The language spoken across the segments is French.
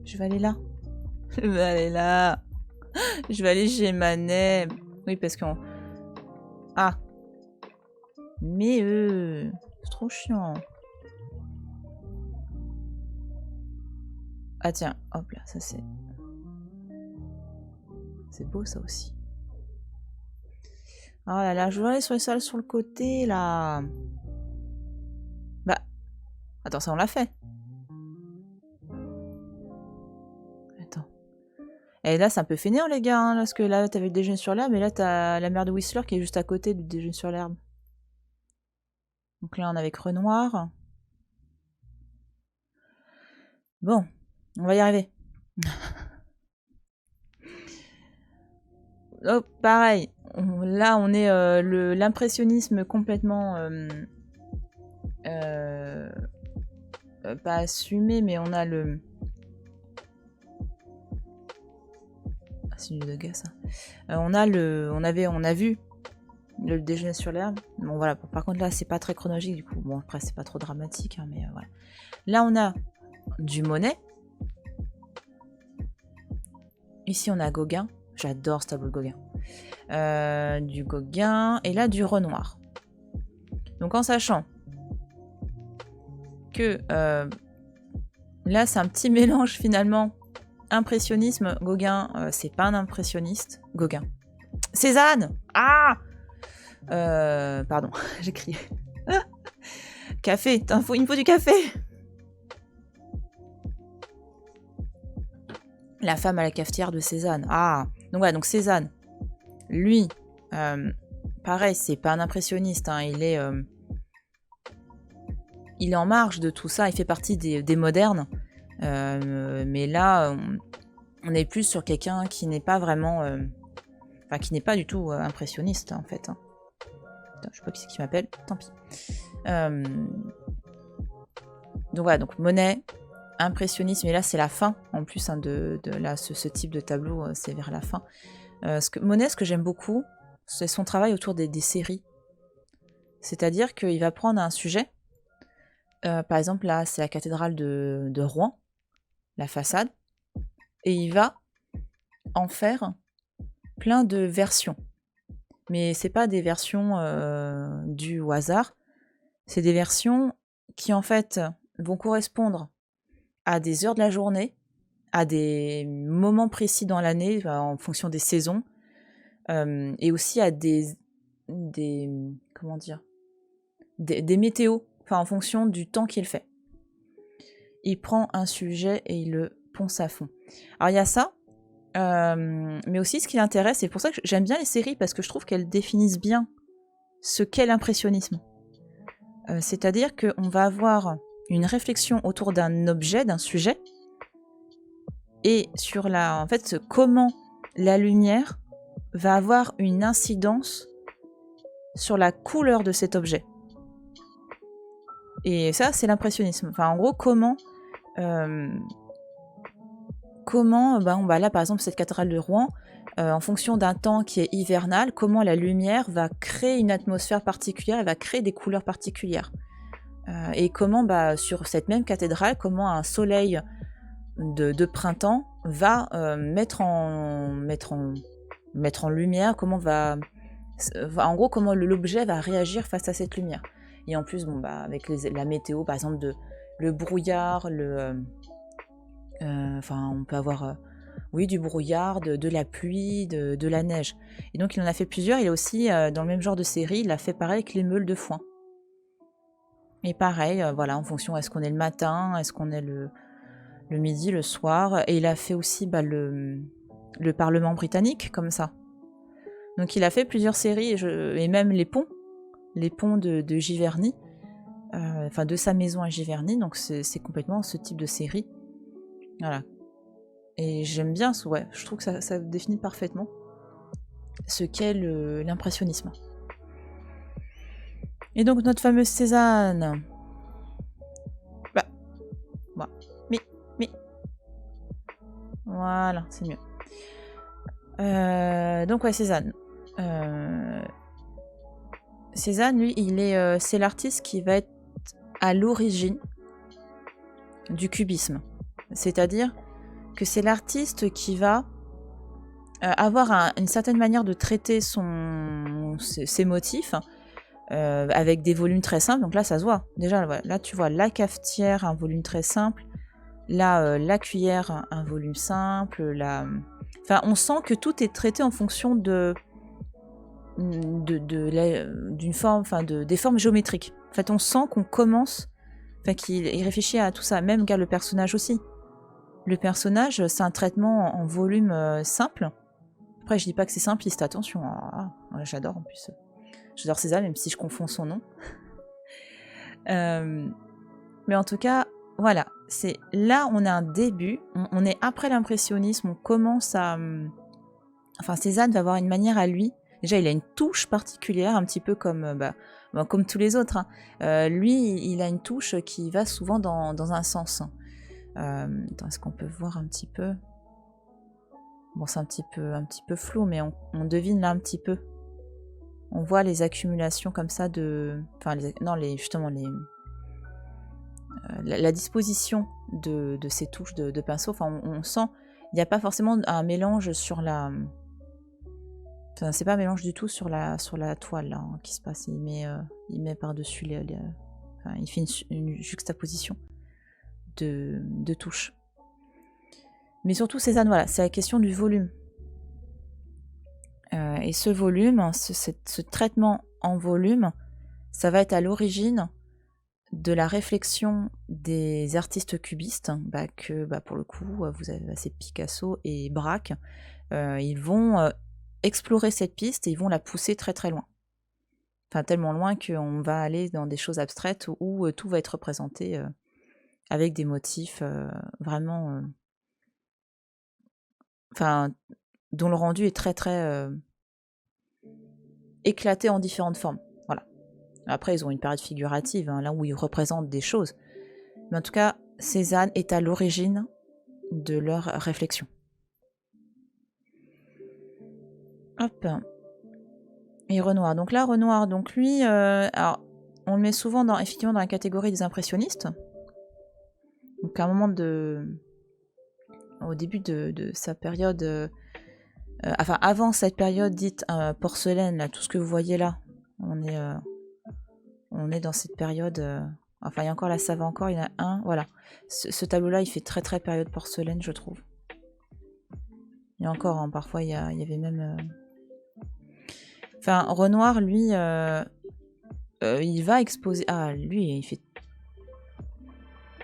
Je vais aller là. Je vais aller là. Je vais aller chez Manet. Oui, parce qu'on... Ah. Mais c'est trop chiant. Ah tiens, hop là, ça c'est... C'est beau ça aussi. Oh là là, je veux aller sur les salles sur le côté là. Bah, attends, ça on l'a fait. Attends. Et là c'est un peu fainéant les gars, hein, parce que là t'avais le déjeuner sur l'herbe, et là t'as la mère de Whistler qui est juste à côté du déjeuner sur l'herbe. Donc là on est avec Renoir. Bon, on va y arriver. Oh, pareil. Là on est l'impressionnisme complètement... pas assumé, mais on a le... Ah, c'est du gars ça. On a vu le déjeuner sur l'herbe. Bon voilà, par contre là c'est pas très chronologique du coup. Bon après c'est pas trop dramatique, hein, mais voilà. Là on a du Monet. Ici on a Gauguin. J'adore ce tableau de Gauguin. Du Gauguin et là du Renoir. Donc en sachant que là c'est un petit mélange finalement. Impressionnisme, Gauguin, c'est pas un impressionniste. Gauguin. Cézanne. Ah pardon, j'ai crié. Café, il me faut du café. La femme à la cafetière de Cézanne. Ah, donc voilà, donc Cézanne, lui, pareil, c'est pas un impressionniste, hein, il est en marge de tout ça, il fait partie des modernes, mais là, on est plus sur quelqu'un qui n'est pas vraiment, enfin, qui n'est pas du tout impressionniste, en fait. Hein. Putain, je sais pas qui c'est qui m'appelle, tant pis. Donc voilà, donc Monet, impressionnisme, et là c'est la fin en plus, hein, de là, ce type de tableau, c'est vers la fin. Monet, ce que j'aime beaucoup, c'est son travail autour des séries. C'est-à-dire qu'il va prendre un sujet, par exemple là c'est la cathédrale de Rouen, la façade, et il va en faire plein de versions. Mais c'est pas des versions dues au hasard, c'est des versions qui en fait vont correspondre à des heures de la journée, à des moments précis dans l'année, en fonction des saisons, et aussi à des comment dire, des météos, enfin en fonction du temps qu'il fait. Il prend un sujet et il le ponce à fond. Alors il y a ça, mais aussi ce qui l'intéresse, c'est pour ça que j'aime bien les séries, parce que je trouve qu'elles définissent bien ce qu'est l'impressionnisme. C'est-à-dire qu'on va avoir une réflexion autour d'un objet, d'un sujet, et sur en fait, comment la lumière va avoir une incidence sur la couleur de cet objet. Et ça, c'est l'impressionnisme. Enfin, en gros, comment là, par exemple, cette cathédrale de Rouen, en fonction d'un temps qui est hivernal, comment la lumière va créer une atmosphère particulière, elle va créer des couleurs particulières. Et comment, sur cette même cathédrale, comment un soleil de printemps va mettre en lumière, comment en gros, comment l'objet va réagir face à cette lumière. Et en plus, avec la météo, par exemple, le brouillard, on peut avoir du brouillard, de la pluie, de la neige. Et donc il en a fait plusieurs. Il a aussi, dans le même genre de série, il a fait pareil avec les meules de foin. Et pareil, voilà, en fonction, est-ce qu'on est le matin, est-ce qu'on est le midi, le soir. Et il a fait aussi le Parlement britannique, comme ça. Donc il a fait plusieurs séries, et même les ponts de Giverny, de sa maison à Giverny. Donc c'est complètement ce type de série. Voilà. Et j'aime bien, je trouve que ça définit parfaitement ce qu'est l'impressionnisme. Et donc notre fameuse Cézanne. Voilà, c'est mieux. Donc ouais, Cézanne. Cézanne, lui, c'est l'artiste qui va être à l'origine du cubisme. C'est-à-dire que c'est l'artiste qui va avoir une certaine manière de traiter ses motifs avec des volumes très simples. Donc là, ça se voit. Déjà, là, tu vois la cafetière, un volume très simple. Là, la cuillère, un volume simple. Enfin, on sent que tout est traité en fonction d'une forme, enfin des formes géométriques. En fait, on sent qu'on commence, enfin qu'il réfléchit à tout ça. Même regarde le personnage aussi. Le personnage, c'est un traitement en volume simple. Après, je dis pas que c'est simpliste, attention. J'adore en plus. J'adore Cézanne, même si je confonds son nom. Mais en tout cas, voilà. C'est là, on a un début. On est après l'impressionnisme. On commence à. Enfin, Cézanne va avoir une manière à lui. Déjà, il a une touche particulière, un petit peu comme tous les autres. Hein. Lui, il a une touche qui va souvent dans un sens. Attends, est-ce qu'on peut voir un petit peu? Bon, c'est un petit peu flou, mais on devine là un petit peu. On voit les accumulations comme ça de... Enfin, la disposition de ces touches de pinceau. Enfin, on sent... Il n'y a pas forcément un mélange sur la... Enfin, c'est pas un mélange du tout sur la toile là, hein, qui se passe. Il met par-dessus enfin, il fait une juxtaposition de touches. Mais surtout, Cézanne, voilà, c'est la question du volume. Et ce volume, ce traitement en volume, ça va être à l'origine de la réflexion des artistes cubistes, pour le coup, vous avez c'est Picasso et Braque. Ils vont explorer cette piste et ils vont la pousser très très loin. Enfin, tellement loin qu'on va aller dans des choses abstraites où tout va être représenté avec des motifs vraiment... Enfin, dont le rendu est très très éclaté en différentes formes. Voilà. Après, ils ont une période figurative, hein, là où ils représentent des choses. Mais en tout cas, Cézanne est à l'origine de leur réflexion. Hop. Et Renoir. Donc là, Renoir, donc lui, alors, on le met souvent effectivement dans la catégorie des impressionnistes. Donc à un moment au début de sa période, enfin avant cette période dite porcelaine, là, tout ce que vous voyez là, on est dans cette période. Enfin, il y a encore là, ça va encore, il y en a un, voilà. Ce tableau-là, il fait très très période porcelaine, je trouve. Il y a encore, hein, parfois, il y avait même... Enfin, Renoir, lui, il va exposer... Ah, lui, il fait...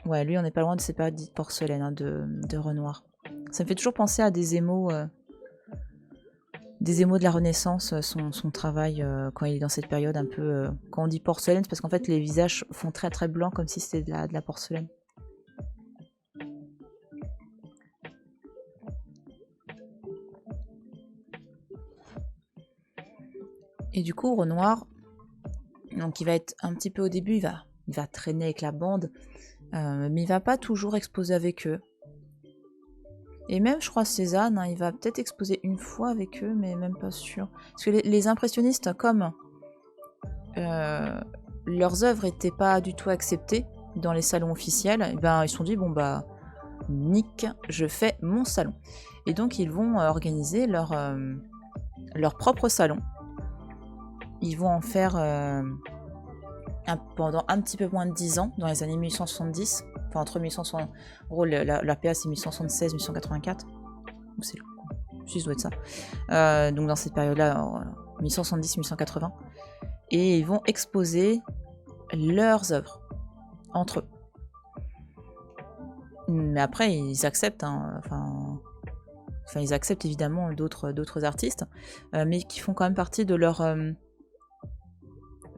Ouais, lui, on n'est pas loin de cette période dite porcelaine, hein, de Renoir. Ça me fait toujours penser à des émaux de la Renaissance, son travail, quand il est dans cette période un peu... quand on dit porcelaine, c'est parce qu'en fait, les visages font très très blanc, comme si c'était de la porcelaine. Et du coup, Renoir, donc il va être un petit peu au début, il va traîner avec la bande, mais il va pas toujours exposer avec eux. Et même, je crois, Cézanne, hein, il va peut-être exposer une fois avec eux, mais même pas sûr. Parce que les impressionnistes, comme leurs œuvres n'étaient pas du tout acceptées dans les salons officiels, et ben, ils se sont dit, bon bah, nick, je fais mon salon. Et donc, ils vont organiser leur propre salon. Ils vont en faire pendant un petit peu moins de 10 ans, dans les années 1870. Enfin, entre 1860... En gros, la PA, c'est 1876-1884. C'est le... Si, ça doit être ça. Donc, dans cette période-là, 1870-1880. Et ils vont exposer leurs œuvres entre eux. Mais après, ils acceptent, hein, enfin, ils acceptent évidemment d'autres artistes, mais qui font quand même partie de leur...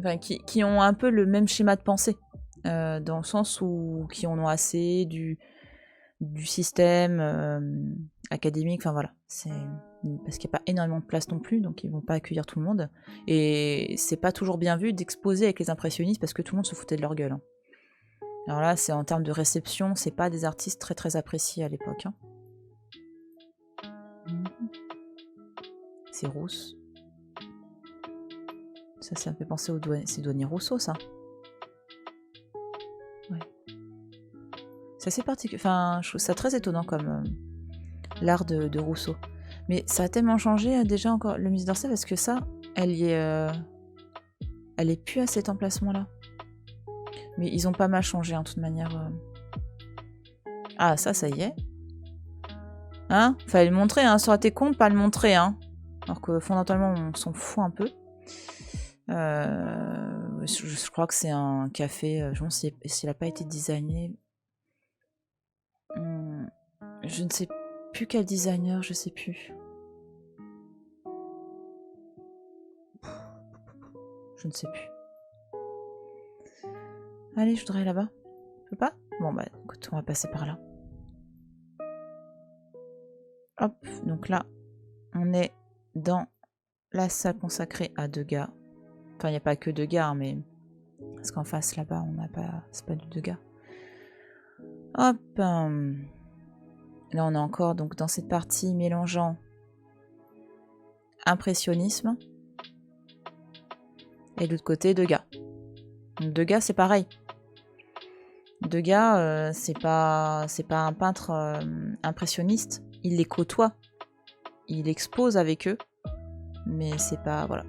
Enfin, qui ont un peu le même schéma de pensée, dans le sens où qui en ont assez du système académique, enfin voilà, c'est parce qu'il n'y a pas énormément de place non plus, donc ils vont pas accueillir tout le monde, et c'est pas toujours bien vu d'exposer avec les impressionnistes parce que tout le monde se foutait de leur gueule. Hein. Alors là, c'est en termes de réception, c'est pas des artistes très très appréciés à l'époque. Hein. C'est rousse. Ça me fait penser au douanier. C'est douanier Rousseau, ça. Ouais. C'est assez particulier. Enfin, je trouve ça très étonnant comme l'art de Rousseau. Mais ça a tellement changé déjà encore le musée d'Orsay parce que ça, elle est plus à cet emplacement-là. Mais ils ont pas mal changé, de toute manière. Ah, ça y est. Hein? Fallait le montrer, hein. Ça aurait été con de pas le montrer, hein. Alors que fondamentalement, on s'en fout un peu. Je crois que c'est un café. Je ne sais pas s'il n'a pas été designé. Je ne sais plus quel designer, je sais plus. Je ne sais plus. Allez, je voudrais aller là-bas. Je peux pas? Bon, bah, écoute, on va passer par là. Hop, donc là, on est dans la salle consacrée à Degas. Enfin, il n'y a pas que Degas, hein, mais... Parce qu'en face, là-bas, on n'a pas... C'est pas du Degas. Hop. Là, on est encore donc dans cette partie mélangeant impressionnisme et de l'autre côté, Degas. Donc, Degas, c'est pareil. Degas, c'est pas un peintre impressionniste. Il les côtoie. Il expose avec eux. Mais c'est pas... Voilà.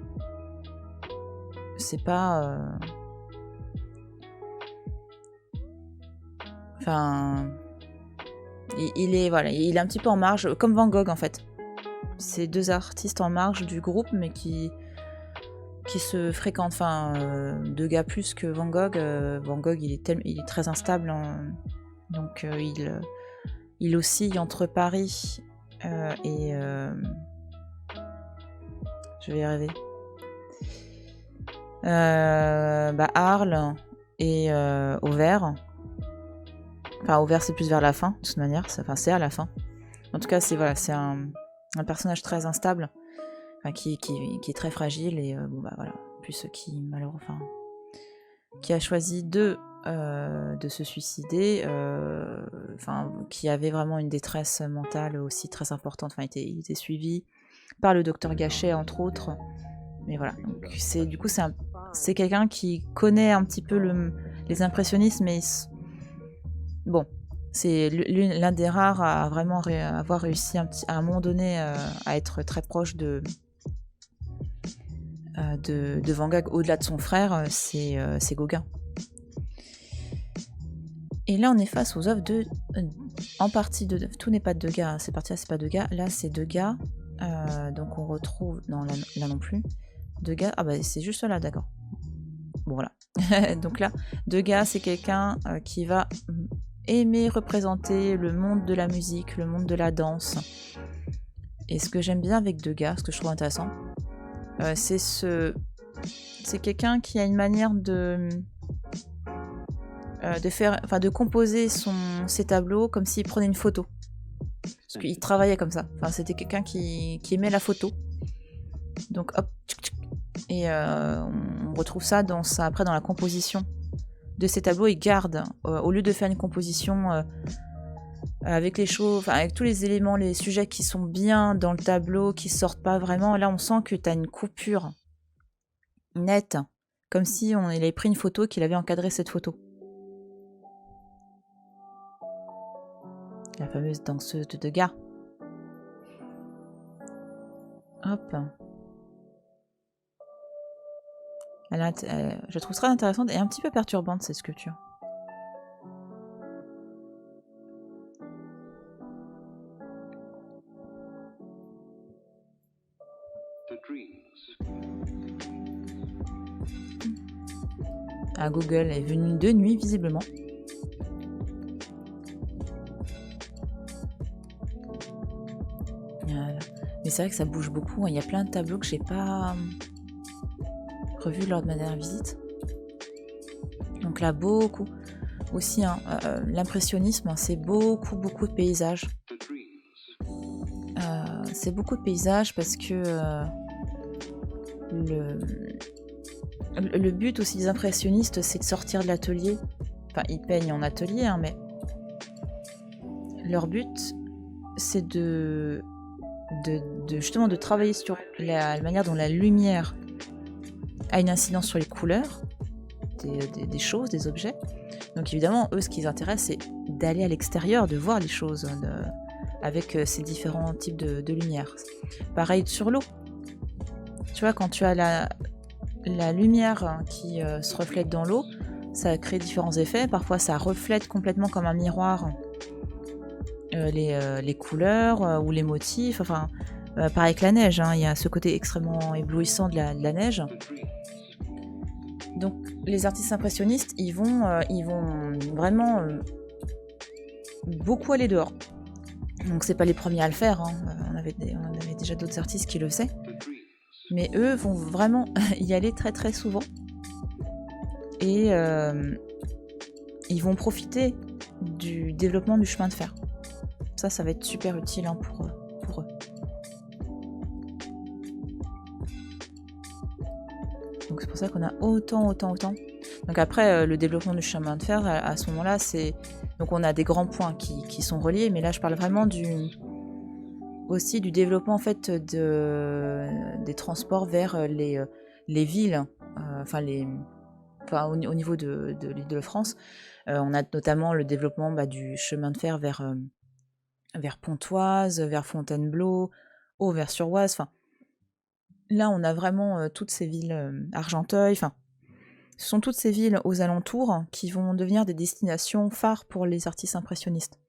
C'est pas... Enfin... Il est un petit peu en marge, comme Van Gogh en fait. C'est deux artistes en marge du groupe, mais qui se fréquentent. Enfin, Degas plus que Van Gogh. Van Gogh, il est très instable. Donc, il oscille entre Paris et... je vais y arriver. Arles et Auvers. Enfin, Auvers, c'est plus vers la fin, de toute manière. C'est à la fin. En tout cas, c'est un personnage très instable, qui est très fragile. Et voilà. Plus qui, malheureusement, qui a choisi de se suicider, qui avait vraiment une détresse mentale aussi très importante. Enfin, il était suivi par le docteur Gachet, entre autres. Mais voilà. Donc, c'est quelqu'un qui connaît un petit peu les impressionnistes, mais bon, c'est l'un des rares à vraiment avoir réussi à un moment donné à être très proche de Van Gogh, au-delà de son frère, c'est Gauguin. Et là, on est face aux œuvres en partie de... Tout n'est pas de Degas, hein. Cette partie-là, c'est pas Degas. Là, c'est Degas. Donc, on retrouve... Non, là non plus. Degas... Ah bah, c'est juste là, d'accord. Bon, voilà. Donc là, Degas, c'est quelqu'un qui va aimer représenter le monde de la musique, le monde de la danse. Et ce que j'aime bien avec Degas, ce que je trouve intéressant, c'est quelqu'un qui a une manière de composer ses tableaux comme s'il prenait une photo. Parce qu'il travaillait comme ça. Enfin, c'était quelqu'un qui aimait la photo. Donc hop, et on retrouve ça après dans la composition de ses tableaux. Il garde, au lieu de faire une composition avec les choses, avec tous les éléments, les sujets qui sont bien dans le tableau, qui sortent pas vraiment. Là, on sent que tu as une coupure nette, comme si il avait pris une photo, qu'il avait encadré cette photo. La fameuse danseuse de Degas. Hop. Je trouve très intéressante et un petit peu perturbante, cette sculpture. Ah, Google est venu de nuit, visiblement. Mais c'est vrai que ça bouge beaucoup. Il y a plein de tableaux que j'ai pas revus lors de ma dernière visite. Donc là, beaucoup. Aussi, l'impressionnisme, c'est beaucoup de paysages. C'est beaucoup de paysages parce que le but aussi des impressionnistes, c'est de sortir de l'atelier. Enfin, ils peignent en atelier, mais leur but, c'est justement de travailler sur la manière dont la lumière a une incidence sur les couleurs des choses, des objets. Donc évidemment, eux, ce qui les intéresse, c'est d'aller à l'extérieur, de voir les choses, avec ces différents types de lumière. Pareil sur l'eau. Tu vois, quand tu as la lumière qui se reflète dans l'eau, ça crée différents effets. Parfois, ça reflète complètement comme un miroir les couleurs ou les motifs. Enfin, pareil que la neige, hein, il y a ce côté extrêmement éblouissant de la neige. Donc, les artistes impressionnistes, ils vont vraiment beaucoup aller dehors. Donc, c'est pas les premiers à le faire. Hein. On avait déjà d'autres artistes qui le faisaient. Mais eux vont vraiment y aller très très souvent. Et ils vont profiter du développement du chemin de fer. Ça va être super utile hein, pour eux. Donc c'est pour ça qu'on a autant. Donc après, le développement du chemin de fer, à ce moment-là, c'est... Donc on a des grands points qui sont reliés, mais là je parle vraiment aussi du développement en fait des transports vers les villes, au niveau de l'Île-de-France. On a notamment le développement du chemin de fer vers Pontoise, vers Fontainebleau, Auvers-sur-Oise. Enfin, là, on a vraiment toutes ces villes, Argenteuil. Enfin, ce sont toutes ces villes aux alentours qui vont devenir des destinations phares pour les artistes impressionnistes.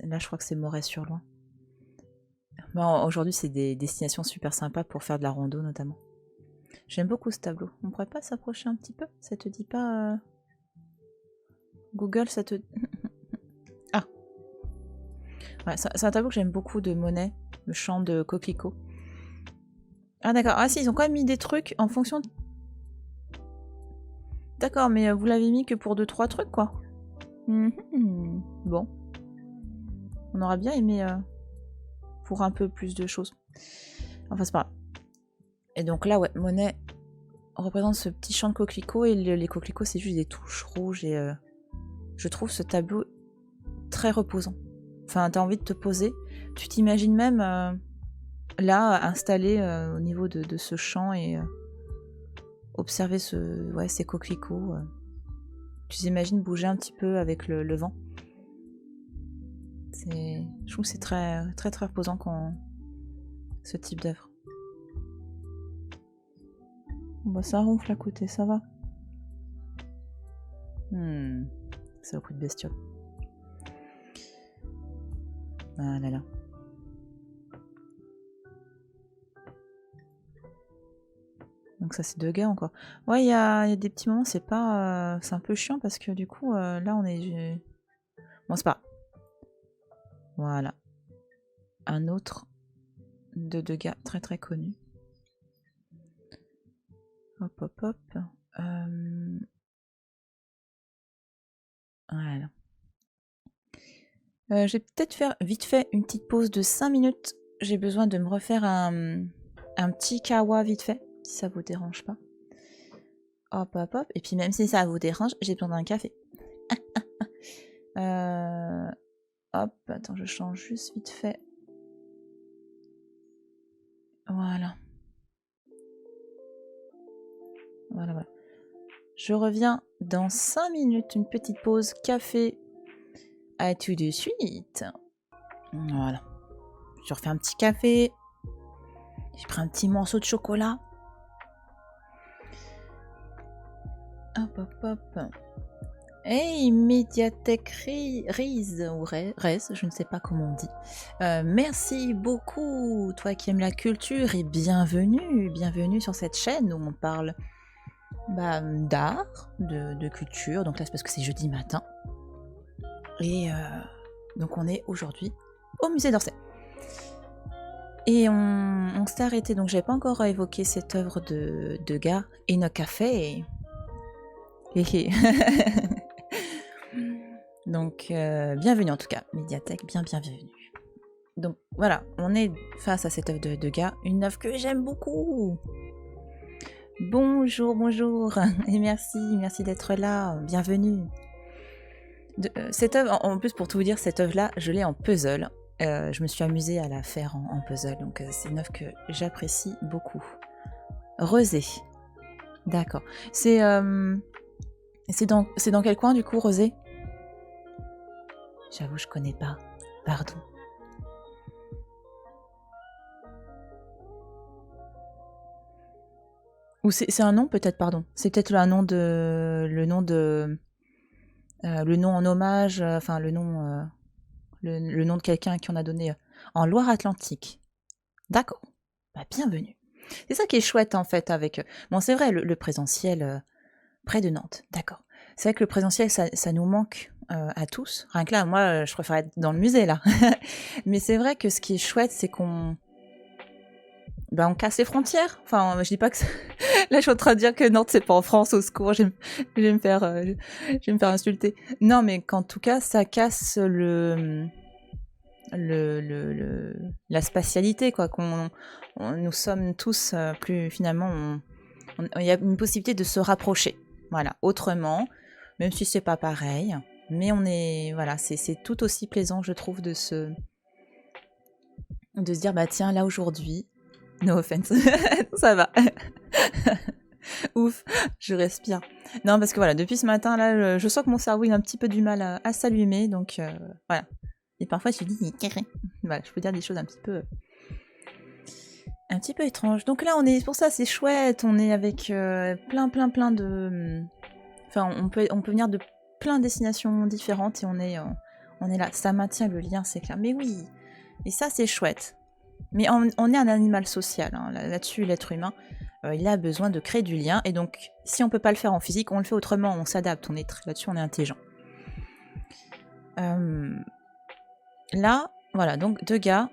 Là, je crois que c'est Moret-sur-Loing. Bon, aujourd'hui, c'est des destinations super sympas pour faire de la rando, notamment. J'aime beaucoup ce tableau. On pourrait pas s'approcher un petit peu? Ça te dit pas... Google, ça te... Ah ouais, c'est un tableau que j'aime beaucoup de Monet, le champ de coquelicot. Ah d'accord, ah si, ils ont quand même mis des trucs en fonction... D'accord, mais vous l'avez mis que pour 2-3 trucs, quoi. Bon. On aura bien aimé pour un peu plus de choses. Enfin, c'est pas grave. Et donc là, ouais, Monet représente ce petit champ de coquelicots, et les coquelicots, c'est juste des touches rouges, et je trouve ce tableau très reposant. Enfin, t'as envie de te poser. Tu t'imagines même là, installé au niveau de ce champ, et observer ces coquelicots. Tu t'imagines bouger un petit peu avec le vent. Je trouve que c'est très, très, très reposant ce type d'œuvre. Bon, ça ronfle à côté, ça va. C'est au coup de bestiole. Ah là là. Donc ça, c'est Degas encore. Ouais, il y a des petits moments, c'est pas... c'est un peu chiant parce que du coup, là, on est... Bon, c'est pas... Voilà. Un autre de Degas très très connu. Hop, hop, hop. Voilà. Je vais peut-être faire vite fait une petite pause de 5 minutes. J'ai besoin de me refaire un petit kawa vite fait, si ça vous dérange pas. Hop, hop, hop. Et puis même si ça vous dérange, j'ai besoin d'un café. Hop, attends, je change juste vite fait. Voilà. Voilà. Je reviens dans 5 minutes, une petite pause café. À tout de suite. Voilà. Je refais un petit café. J'ai pris un petit morceau de chocolat. Hop, hop, hop. Hey, Médiathèque Riz, ou Rez, je ne sais pas comment on dit. Merci beaucoup, toi qui aimes la culture, et bienvenue sur cette chaîne où on parle d'art, de culture. Donc là, c'est parce que c'est jeudi matin. Et donc on est aujourd'hui au musée d'Orsay. Et on s'est arrêté, donc j'avais pas encore évoqué cette œuvre de Degas, In a Café. Donc bienvenue en tout cas, Médiathèque, bienvenue. Donc voilà, on est face à cette œuvre de Degas, une œuvre que j'aime beaucoup. Bonjour, et merci d'être là, bienvenue. Cette œuvre, en plus pour tout vous dire, cette œuvre-là, je l'ai en puzzle. Je me suis amusée à la faire en puzzle, donc c'est une œuvre que j'apprécie beaucoup. Rosé, d'accord. C'est dans quel coin du coup, Rosé? J'avoue, je connais pas. Pardon. Ou c'est un nom peut-être, pardon. C'est peut-être un nom de... le nom en hommage, enfin le nom... le nom de quelqu'un qui en a donné en Loire-Atlantique. D'accord. Bah, bienvenue. C'est ça qui est chouette en fait avec... Bon, c'est vrai, le présentiel près de Nantes, d'accord. C'est vrai que le présentiel, ça nous manque à tous. Rien que là, moi, je préfère être dans le musée, là. Mais c'est vrai que ce qui est chouette, c'est qu'on... Ben, on casse les frontières. Enfin, je dis pas que... Là, je suis en train de dire que Nantes, c'est pas en France, au secours, je vais me faire insulter. Non, mais qu'en tout cas, ça casse la spatialité, quoi. Nous sommes tous plus... Finalement, il y a une possibilité de se rapprocher. Voilà, autrement, même si c'est pas pareil. Mais on est... Voilà, c'est tout aussi plaisant, je trouve, de se dire, bah tiens, là, aujourd'hui... No offense, ça va. Ouf, je respire. Non, parce que voilà, depuis ce matin, là, je sens que mon cerveau il a un petit peu du mal à s'allumer, donc voilà. Et parfois, je dis, voilà, je peux dire des choses un petit peu étranges. Donc là, pour ça, c'est chouette. On est avec plein de. Enfin, on peut venir de plein de destinations différentes et on est là. Ça maintient le lien, c'est clair. Mais oui, et ça, c'est chouette. Mais on est un animal social, hein. Là-dessus, l'être humain, il a besoin de créer du lien. Et donc, si on peut pas le faire en physique, on le fait autrement, on s'adapte. Là-dessus, on est intelligent. Là, voilà, donc 2 gars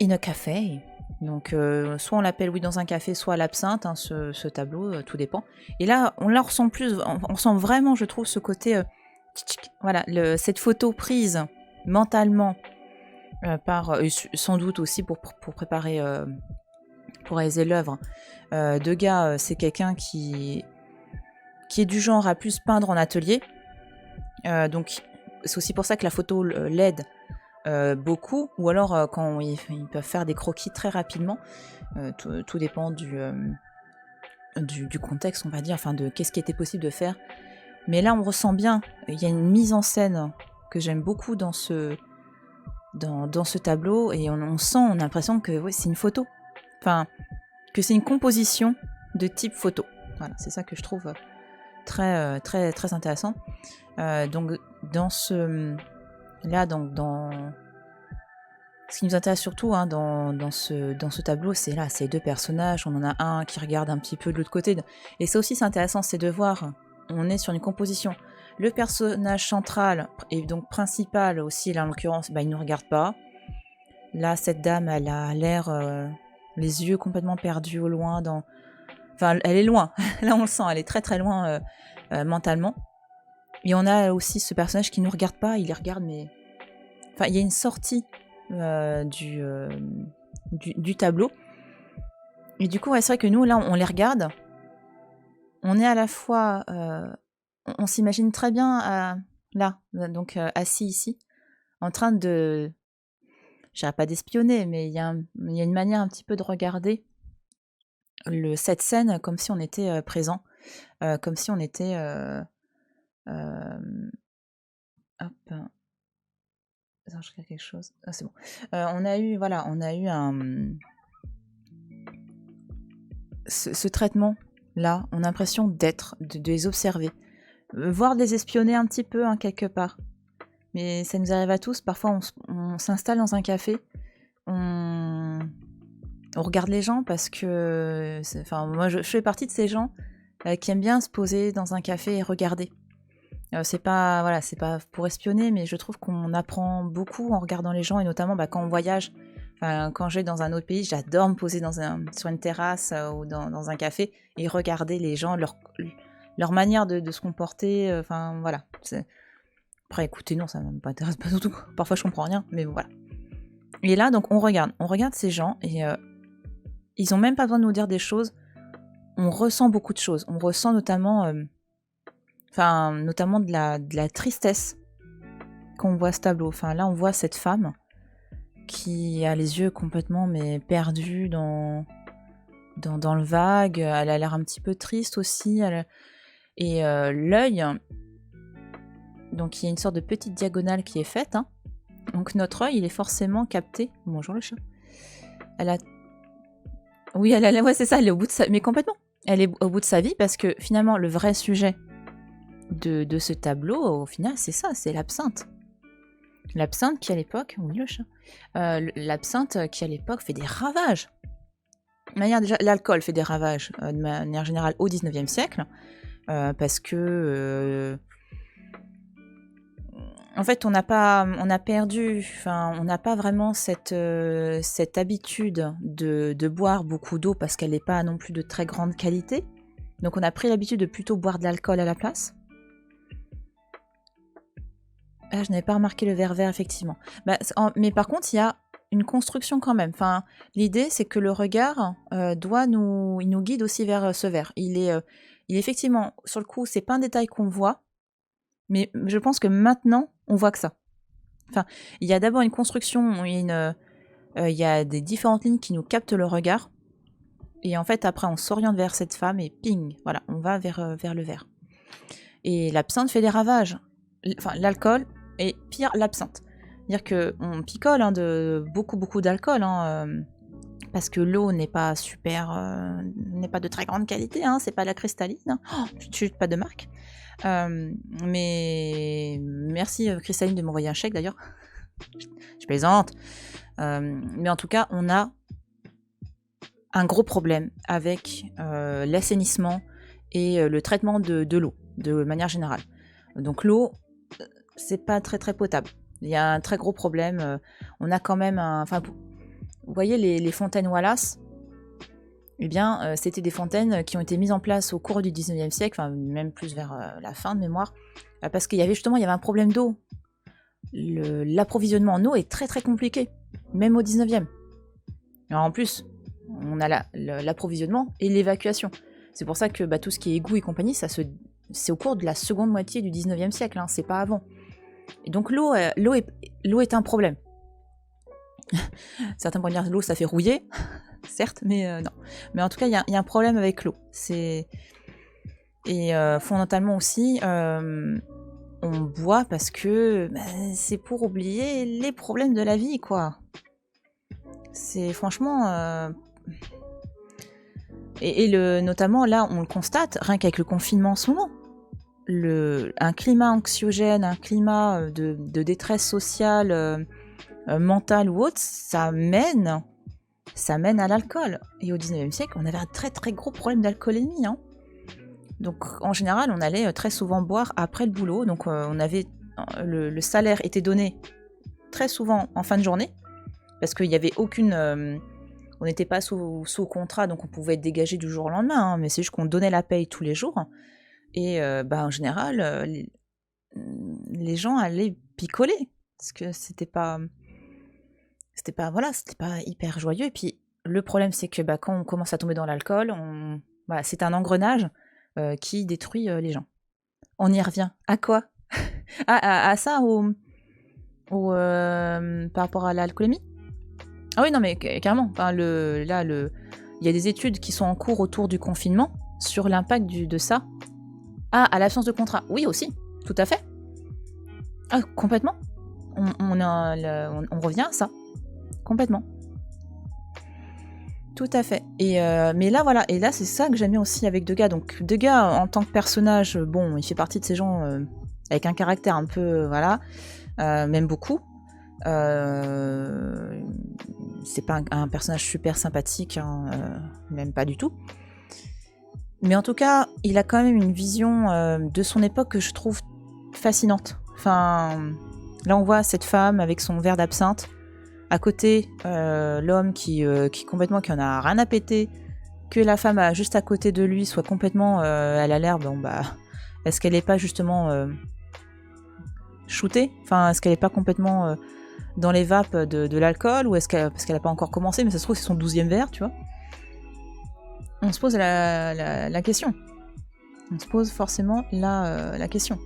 in a café. Donc, soit on l'appelle oui dans un café, soit à l'absinthe, hein, ce tableau, tout dépend. Et là, on la ressent plus, on sent vraiment, je trouve, ce côté, voilà, cette photo prise mentalement par, sans doute aussi pour préparer, pour réaliser l'œuvre. 2 gars, c'est quelqu'un qui est du genre à plus peindre en atelier. Donc, c'est aussi pour ça que la photo l'aide beaucoup, ou alors quand ils peuvent faire des croquis très rapidement. Tout dépend du contexte, on va dire, enfin de qu'est-ce qui était possible de faire. Mais là, on ressent bien, il y a une mise en scène que j'aime beaucoup dans ce tableau, et on sent, on a l'impression que ouais, c'est une photo. Enfin, que c'est une composition de type photo. Voilà, c'est ça que je trouve très, très, très intéressant. Donc, dans ce qui nous intéresse surtout hein, dans ce tableau, c'est là, ces 2 personnages. On en a un qui regarde un petit peu de l'autre côté. Et ça aussi, c'est intéressant, c'est de voir, on est sur une composition. Le personnage central, et donc principal aussi, là en l'occurrence, bah, il ne nous regarde pas. Là, cette dame, elle a l'air, les yeux complètement perdus au loin. Enfin, elle est loin. Là, on le sent, elle est très très loin mentalement. Et on a aussi ce personnage qui ne nous regarde pas, il les regarde, mais... Enfin, il y a une sortie du tableau. Et du coup, ouais, c'est vrai que nous, là, on les regarde. On est à la fois... on s'imagine très bien là, donc assis ici, en train de... Je dirais pas d'espionner, mais il y a une manière un petit peu de regarder cette scène comme si on était présent, comme si on était... hop... Attends, je regarde quelque chose. Ah, c'est bon. On a eu ce traitement-là. On a l'impression de les observer. Voire de les espionner un petit peu, hein, quelque part. Mais ça nous arrive à tous. Parfois, on s'installe dans un café. On regarde les gens parce que... Enfin, moi, je fais partie de ces gens qui aiment bien se poser dans un café et regarder. C'est pas pour espionner, mais je trouve qu'on apprend beaucoup en regardant les gens, et notamment quand on voyage. Quand je vais dans un autre pays, j'adore me poser sur une terrasse ou dans un café et regarder les gens, leur manière de se comporter. Enfin voilà. Après, écoutez, non, ça ne m'intéresse pas du tout. Parfois, je comprends rien, mais voilà. Et là, donc, on regarde ces gens et ils ont même pas besoin de nous dire des choses. On ressent beaucoup de choses. On ressent notamment de la tristesse quand on voit ce tableau. Enfin, là, on voit cette femme qui a les yeux complètement perdus dans le vague. Elle a l'air un petit peu triste aussi. Et l'œil, donc il y a une sorte de petite diagonale qui est faite. Hein. Donc notre œil, il est forcément capté. Bonjour le chat. Elle a... Oui, ouais, c'est ça, elle est au bout de sa... Mais complètement. Elle est au bout de sa vie parce que finalement, le vrai sujet de ce tableau, au final, c'est ça, c'est l'absinthe. L'absinthe qui, à l'époque... Oui, le chat. L'absinthe qui, à l'époque, fait des ravages. De manière, déjà, l'alcool fait des ravages de manière générale au 19e siècle. Parce que... en fait, on a perdu, enfin, on n'a pas vraiment cette habitude de boire beaucoup d'eau parce qu'elle n'est pas non plus de très grande qualité. Donc on a pris l'habitude de plutôt boire de l'alcool à la place. Ah, je n'avais pas remarqué le verre vert, effectivement. Mais par contre, il y a une construction quand même. Enfin, l'idée, c'est que le regard il nous guide aussi vers ce verre. Il est effectivement, sur le coup, c'est pas un détail qu'on voit, mais je pense que maintenant, on voit que ça. Enfin, il y a d'abord une construction, il y a des différentes lignes qui nous captent le regard. Et en fait, après, on s'oriente vers cette femme et ping, voilà, on va vers le verre. Et l'absinthe fait des ravages. Enfin, l'alcool et pire, l'absinthe. C'est-à-dire qu'on picole de beaucoup d'alcool, parce que l'eau n'est pas n'est pas de très grande qualité, c'est pas la cristalline. Chut, pas de marque. Mais merci Cristalline de m'envoyer un chèque d'ailleurs. Je plaisante. Mais en tout cas, on a un gros problème avec l'assainissement et le traitement de l'eau, de manière générale. Donc l'eau, c'est pas très très potable. Il y a un très gros problème. On a quand même vous voyez les fontaines Wallace, eh bien, c'était des fontaines qui ont été mises en place au cours du 19e siècle, enfin même plus vers la fin de mémoire, parce qu'il y avait un problème d'eau. L'approvisionnement en eau est très très compliqué, même au 19e. Alors en plus, on a l'approvisionnement et l'évacuation. C'est pour ça que tout ce qui est égout et compagnie, c'est au cours de la seconde moitié du 19e siècle, c'est pas avant. Et donc l'eau est un problème. Certains pourraient dire l'eau ça fait rouiller, certes, mais non. Mais en tout cas, il y a un problème avec l'eau. Et fondamentalement aussi, on boit parce que c'est pour oublier les problèmes de la vie, quoi. C'est franchement... Et notamment, là, on le constate, rien qu'avec le confinement en ce moment. Un climat anxiogène, un climat de détresse sociale, mentale ou autre, ça mène à l'alcool. Et au 19e siècle, on avait un très très gros problème d'alcoolémie. Donc en général, on allait très souvent boire après le boulot. Donc on avait le salaire était donné très souvent en fin de journée, parce qu'il n'y avait aucune... on n'était pas sous contrat, donc on pouvait être dégagé du jour au lendemain, mais c'est juste qu'on donnait la paye tous les jours. Et en général, les gens allaient picoler, parce que c'était pas hyper joyeux. Et puis le problème, c'est que quand on commence à tomber dans l'alcool, c'est un engrenage qui détruit les gens. On y revient. À quoi? à ça, par rapport à l'alcoolémie? Ah oui, non, mais carrément. Enfin, il y a des études qui sont en cours autour du confinement sur l'impact de ça. À l'absence de contrat. Oui, aussi, tout à fait. Ah, complètement. On revient à ça. Complètement. Tout à fait. Mais là, voilà. Et là, c'est ça que j'aime bien aussi avec Degas. Donc, Degas, en tant que personnage, il fait partie de ces gens avec un caractère un peu, voilà, même beaucoup. C'est pas un personnage super sympathique, même pas du tout. Mais en tout cas, il a quand même une vision de son époque que je trouve fascinante. Enfin, là, on voit cette femme avec son verre d'absinthe. À côté, l'homme qui complètement qui en a rien à péter, que la femme juste à côté de lui soit complètement, elle a l'air, est-ce qu'elle est pas justement shootée? Enfin, est-ce qu'elle est pas complètement dans les vapes de l'alcool, ou parce qu'elle a pas encore commencé, mais ça se trouve c'est son 12e verre, tu vois. On se pose la question. On se pose forcément la question.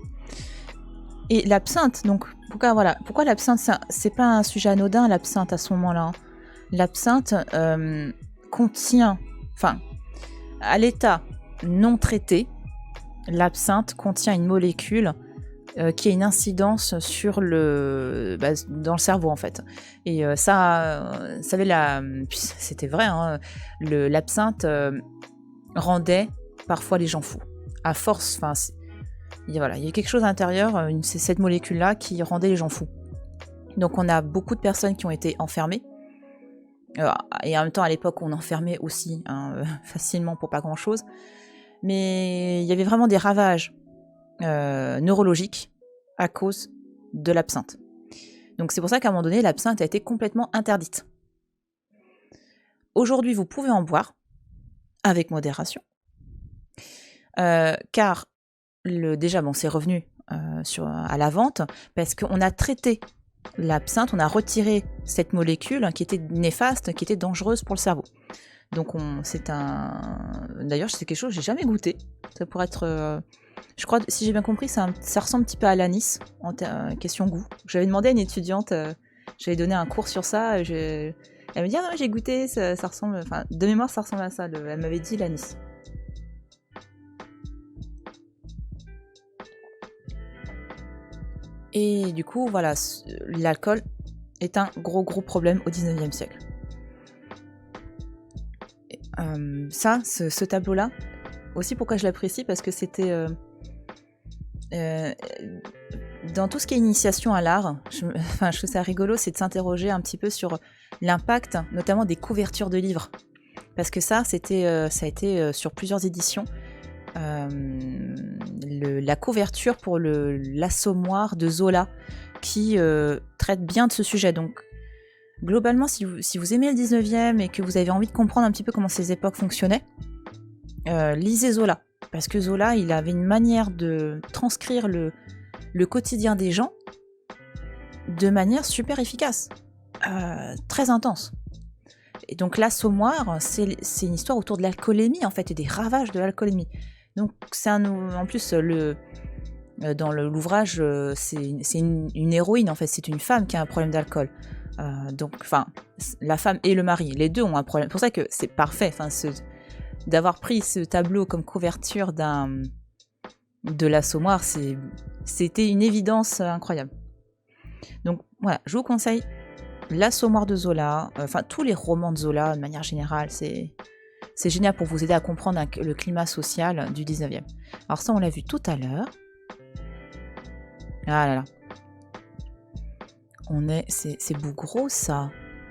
Et l'absinthe, donc, pourquoi l'absinthe, c'est pas un sujet anodin, l'absinthe, à ce moment-là. L'absinthe contient, à l'état non traité, l'absinthe contient une molécule qui a une incidence sur dans le cerveau en fait. Et c'était vrai, hein, l'absinthe rendait parfois les gens fous. À force, enfin, il y a quelque chose à l'intérieur, c'est cette molécule-là qui rendait les gens fous. Donc on a beaucoup de personnes qui ont été enfermées. Et en même temps, à l'époque, on enfermait aussi facilement pour pas grand-chose. Mais il y avait vraiment des ravages neurologiques à cause de l'absinthe. Donc c'est pour ça qu'à un moment donné, l'absinthe a été complètement interdite. Aujourd'hui, vous pouvez en boire, avec modération, car déjà, c'est revenu à la vente, parce qu'on a traité l'absinthe, on a retiré cette molécule qui était néfaste, qui était dangereuse pour le cerveau. Donc d'ailleurs, c'est quelque chose que j'ai jamais goûté. Ça pourrait être... Je crois, si j'ai bien compris, ça ressemble un petit peu à l'anis, en question goût. J'avais demandé à une étudiante, j'avais donné un cours sur ça, elle me dit « Ah non, j'ai goûté, ça ressemble... » Enfin, de mémoire, ça ressemble à ça, elle m'avait dit l'anis. Et du coup, voilà, l'alcool est un gros problème au 19e siècle. Ce tableau-là, aussi pourquoi je l'apprécie, parce que c'était... dans tout ce qui est initiation à l'art, je trouve ça rigolo, c'est de s'interroger un petit peu sur l'impact, notamment des couvertures de livres. Parce que ça a été sur plusieurs éditions, la couverture pour l'Assommoir de Zola, qui traite bien de ce sujet. Donc, globalement, si vous aimez le 19e et que vous avez envie de comprendre un petit peu comment ces époques fonctionnaient, lisez Zola. Parce que Zola, il avait une manière de transcrire le quotidien des gens de manière super efficace, très intense. Et donc l'Assommoir, c'est une histoire autour de l'alcoolémie en fait, et des ravages de l'alcoolémie. Donc c'est en plus dans l'ouvrage, c'est une héroïne en fait, c'est une femme qui a un problème d'alcool. Donc enfin, la femme et le mari, les deux ont un problème. C'est pour ça que c'est parfait. Enfin, d'avoir pris ce tableau comme couverture de l'Assommoir, c'était une évidence incroyable. Donc voilà, je vous conseille l'Assommoir de Zola, enfin tous les romans de Zola de manière générale, c'est génial pour vous aider à comprendre le climat social du 19e. Alors ça, on l'a vu tout à l'heure. Ah là là. C'est Bougros, ça.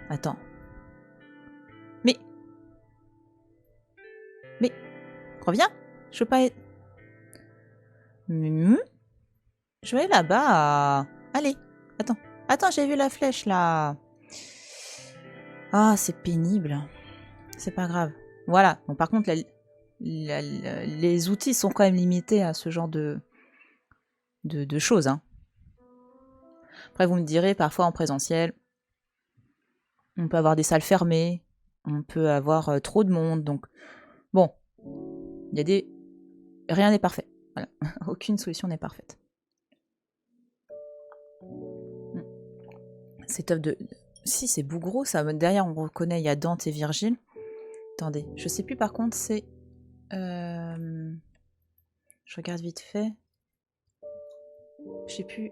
Attends. Mais, reviens. Je veux pas être... Je vais aller là-bas. Allez, attends, j'ai vu la flèche, là. Ah, c'est pénible. C'est pas grave. Voilà. Bon, par contre, les outils sont quand même limités à ce genre de choses. Hein. Après, vous me direz, parfois en présentiel, on peut avoir des salles fermées, on peut avoir trop de monde. Donc, bon, rien n'est parfait. Voilà. Aucune solution n'est parfaite. C'est top de... Si, c'est Bougros, ça. Derrière, on reconnaît, il y a Dante et Virgile. Attendez, je sais plus par contre, c'est... Je regarde vite fait. Je sais plus...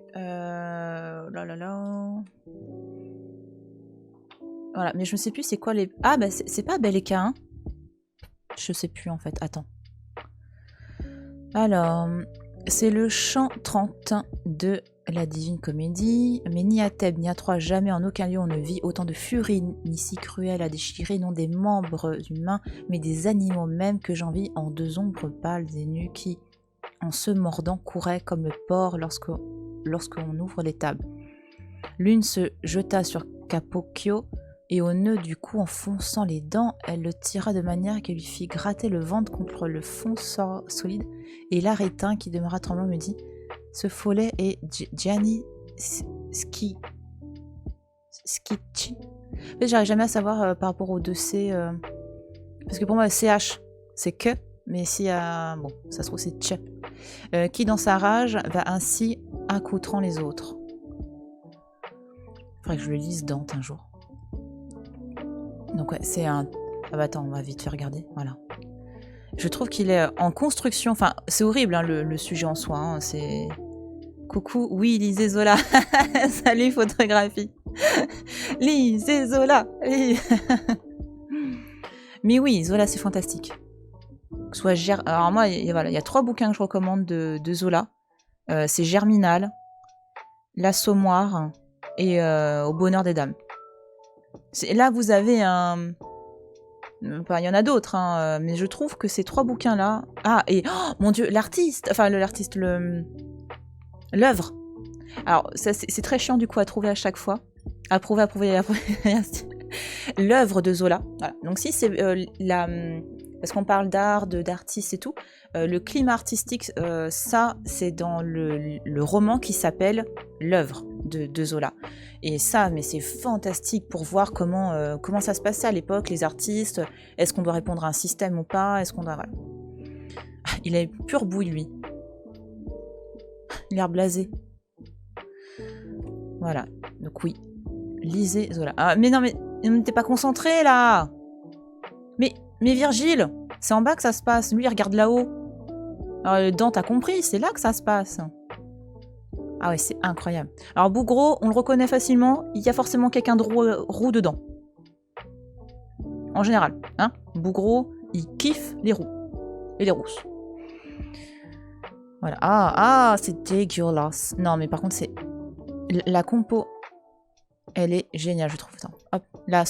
Voilà, mais je ne sais plus c'est quoi les... Ah, bah c'est pas Belka, hein. Je sais plus en fait, attends. Alors, c'est le chant 30 de la Divine Comédie. Mais ni à Thèbes, ni à Troie, jamais en aucun lieu on ne vit autant de furie, ni si cruelle à déchirer, non des membres humains, mais des animaux même que j'en vis en deux ombres pâles et nues qui, en se mordant, couraient comme le porc lorsqu'on ouvre les tables. L'une se jeta sur Capocchio, et au nœud du cou, en fonçant les dents, elle le tira de manière qu'elle lui fit gratter le ventre contre le fond solide, et l'arétin, qui demeura tremblant, me dit « Ce follet est Gianni Schicchi. » En fait, j'arrive jamais à savoir par rapport aux deux C, parce que pour moi, CH, c'est que, mais s'il y a... Bon, ça se trouve, c'est Tche. Qui, dans sa rage, va ainsi accoutrant les autres. Faudrait que je le lise Dante un jour. Donc ouais, c'est un... Ah bah attends, on va vite faire regarder, voilà. Je trouve qu'il est en construction, enfin, c'est horrible hein, le sujet en soi, hein, c'est... Coucou, oui, lisez Zola. Salut, photographie. Lisez Zola. Mais oui, Zola, c'est fantastique. Soit Alors moi, voilà, il y a 3 bouquins que je recommande de Zola. C'est Germinal, L'Assommoir et Au bonheur des dames. Là, vous avez un... Enfin, il y en a d'autres, hein, mais je trouve que ces 3 bouquins-là... Ah, et... Oh, mon Dieu, l'artiste... Enfin, l'œuvre. Alors, ça, c'est très chiant, du coup, à trouver à chaque fois. Approuver. L'œuvre de Zola. Voilà. Donc, si c'est parce qu'on parle d'art, d'artistes et tout, le climat artistique, ça, c'est dans le roman qui s'appelle L'œuvre de Zola. Et ça, mais c'est fantastique pour voir comment ça se passait à l'époque, les artistes. Est-ce qu'on doit répondre à un système ou pas? Est-ce qu'on doit... Voilà. Il est pur bouille, lui. L'air blasé. Voilà. Donc oui. Lisez Zola. Ah, mais non, mais t'es pas concentré, là. Mais Virgile, c'est en bas que ça se passe. Lui, il regarde là-haut. Alors, Dante a compris, c'est là que ça se passe. Ah ouais, c'est incroyable. Alors, Bougro, on le reconnaît facilement. Il y a forcément quelqu'un de roux dedans. En général. Hein, Bougro, il kiffe les roux. Et les rousses. Voilà. Ah, c'est dégueulasse. Non, mais par contre, c'est... La compo, elle est géniale, je trouve. Attends, hop, là,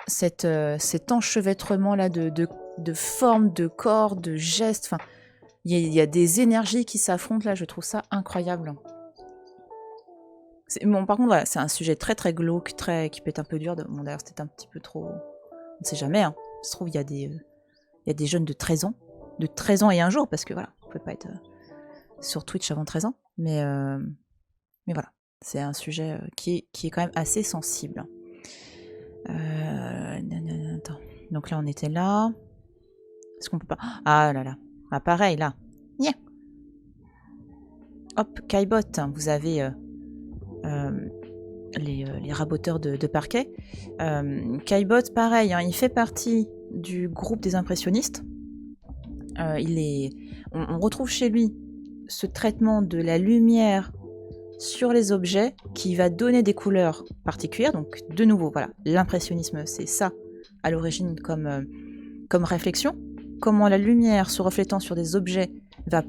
cet enchevêtrement-là de formes, de corps, de gestes, enfin, il y a des énergies qui s'affrontent, là, je trouve ça incroyable. Bon, par contre, voilà, c'est un sujet très très glauque, qui peut être un peu dur. Bon, d'ailleurs, c'était un petit peu trop... On ne sait jamais, hein. Ça se trouve, il y a des jeunes de 13 ans. De 13 ans et un jour, parce que voilà, on ne peut pas être sur Twitch avant 13 ans. Mais voilà, c'est un sujet qui est quand même assez sensible. Attends. Donc là, on était là. Est-ce qu'on peut pas... Ah là là. Ah, pareil, là. Yeah. Hop, Caillebotte, vous avez les raboteurs de parquet. Caillebotte, pareil, hein, il fait partie du groupe des impressionnistes. On retrouve chez lui ce traitement de la lumière sur les objets qui va donner des couleurs particulières. Donc, de nouveau, voilà, l'impressionnisme, c'est ça à l'origine comme réflexion. Comment la lumière se reflétant sur des objets va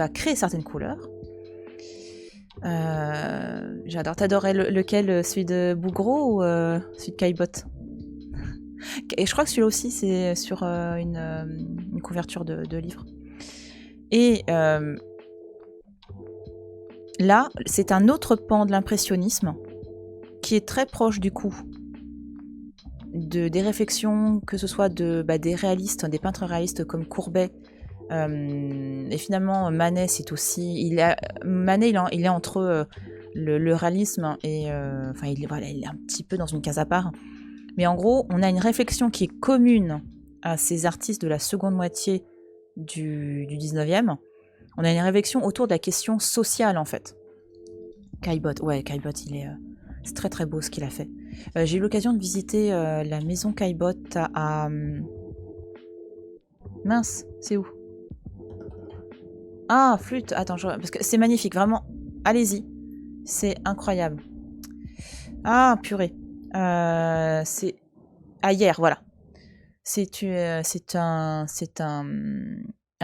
créer certaines couleurs. J'adore. T'adorais lequel? Celui de Bougro ou celui de Caillebotte? Et je crois que celui-là aussi, c'est sur une couverture de livre. Et là, c'est un autre pan de l'impressionnisme qui est très proche du coup des réflexions, que ce soit des réalistes, des peintres réalistes comme Courbet. Et finalement, Manet, c'est aussi... Manet, il est entre le réalisme et... Enfin, il est un petit peu dans une case à part. Mais en gros, on a une réflexion qui est commune à ces artistes de la seconde moitié du 19e. On a une réflexion autour de la question sociale, en fait. Caillebotte, c'est très très beau ce qu'il a fait. J'ai eu l'occasion de visiter la maison Caillebotte à... Mince, c'est où? Ah, flûte, attends, parce que c'est magnifique, vraiment, allez-y, c'est incroyable. Ah, purée, c'est... Ah, hier, voilà. C'est un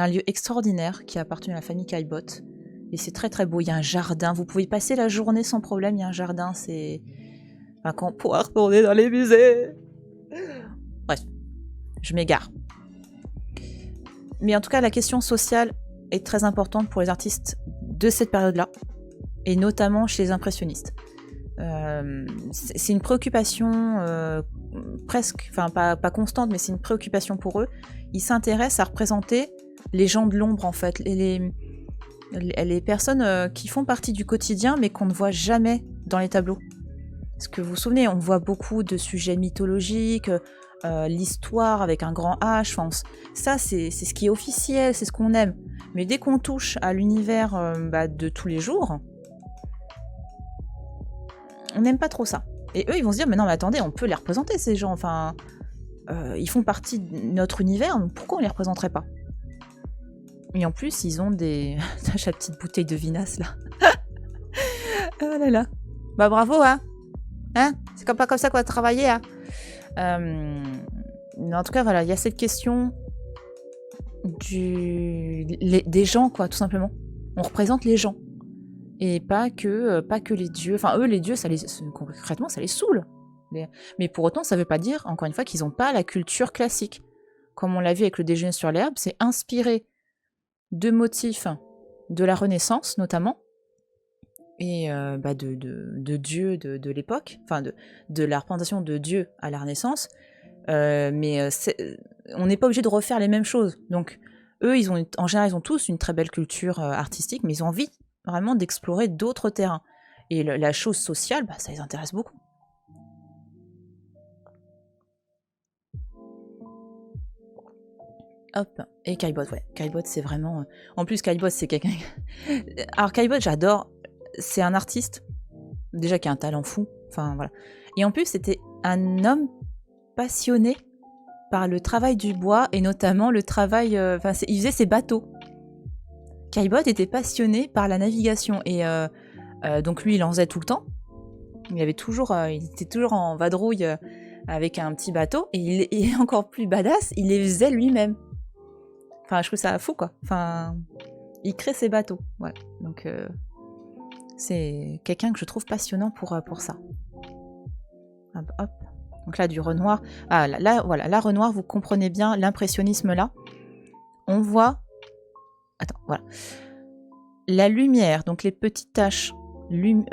lieu extraordinaire qui appartient à la famille Caillebotte. Et c'est très très beau, il y a un jardin, vous pouvez passer la journée sans problème, il y a un jardin, c'est... Enfin, quand on pourra retourner dans les musées. Bref, je m'égare. Mais en tout cas, la question sociale est très importante pour les artistes de cette période-là, et notamment chez les impressionnistes. C'est une préoccupation presque, enfin pas constante, mais c'est une préoccupation pour eux. Ils s'intéressent à représenter les gens de l'ombre, en fait, les personnes qui font partie du quotidien, mais qu'on ne voit jamais dans les tableaux. Parce que vous vous souvenez, on voit beaucoup de sujets mythologiques, l'histoire avec un grand H, enfin, ça c'est ce qui est officiel, c'est ce qu'on aime. Mais dès qu'on touche à l'univers de tous les jours, on n'aime pas trop ça. Et eux, ils vont se dire, mais non, mais attendez, on peut les représenter, ces gens, enfin, ils font partie de notre univers, donc pourquoi on les représenterait pas? Et en plus, ils ont des... la petite bouteille de vinasse, là. Ah là là. Bah bravo, hein. Hein? C'est pas comme ça qu'on va travailler, hein. Mais en tout cas, voilà, il y a cette question des gens, quoi, tout simplement. On représente les gens. Et pas que les dieux. Enfin, eux, les dieux, concrètement, ça les saoule. Mais pour autant, ça veut pas dire, encore une fois, qu'ils n'ont pas la culture classique. Comme on l'a vu avec le déjeuner sur l'herbe, c'est inspiré de motifs de la Renaissance, notamment, et de dieux de l'époque, enfin de la représentation de Dieu à la Renaissance. Mais on n'est pas obligé de refaire les mêmes choses. Donc, eux, en général, ils ont tous une très belle culture artistique, mais ils ont envie vraiment d'explorer d'autres terrains. Et la chose sociale, bah, ça les intéresse beaucoup. Hop, et Caillebotte, ouais. Caillebotte, c'est vraiment... En plus, Caillebotte, c'est quelqu'un... Alors, Caillebotte, j'adore. C'est un artiste, déjà qui a un talent fou. Enfin, voilà. Et en plus, c'était un homme passionné par le travail du bois, et notamment le travail... il faisait ses bateaux. Caillebotte était passionné par la navigation, et donc lui, il en faisait tout le temps. Il était toujours en vadrouille avec un petit bateau, et il est encore plus badass, il les faisait lui-même. Enfin, je trouve ça fou, quoi. Enfin, il crée ses bateaux. Ouais. Donc, c'est quelqu'un que je trouve passionnant pour ça. Hop, hop. Donc là, du Renoir. Ah, là, voilà. Là, Renoir, vous comprenez bien l'impressionnisme là. On voit... Attends, voilà. La lumière, donc les petites taches.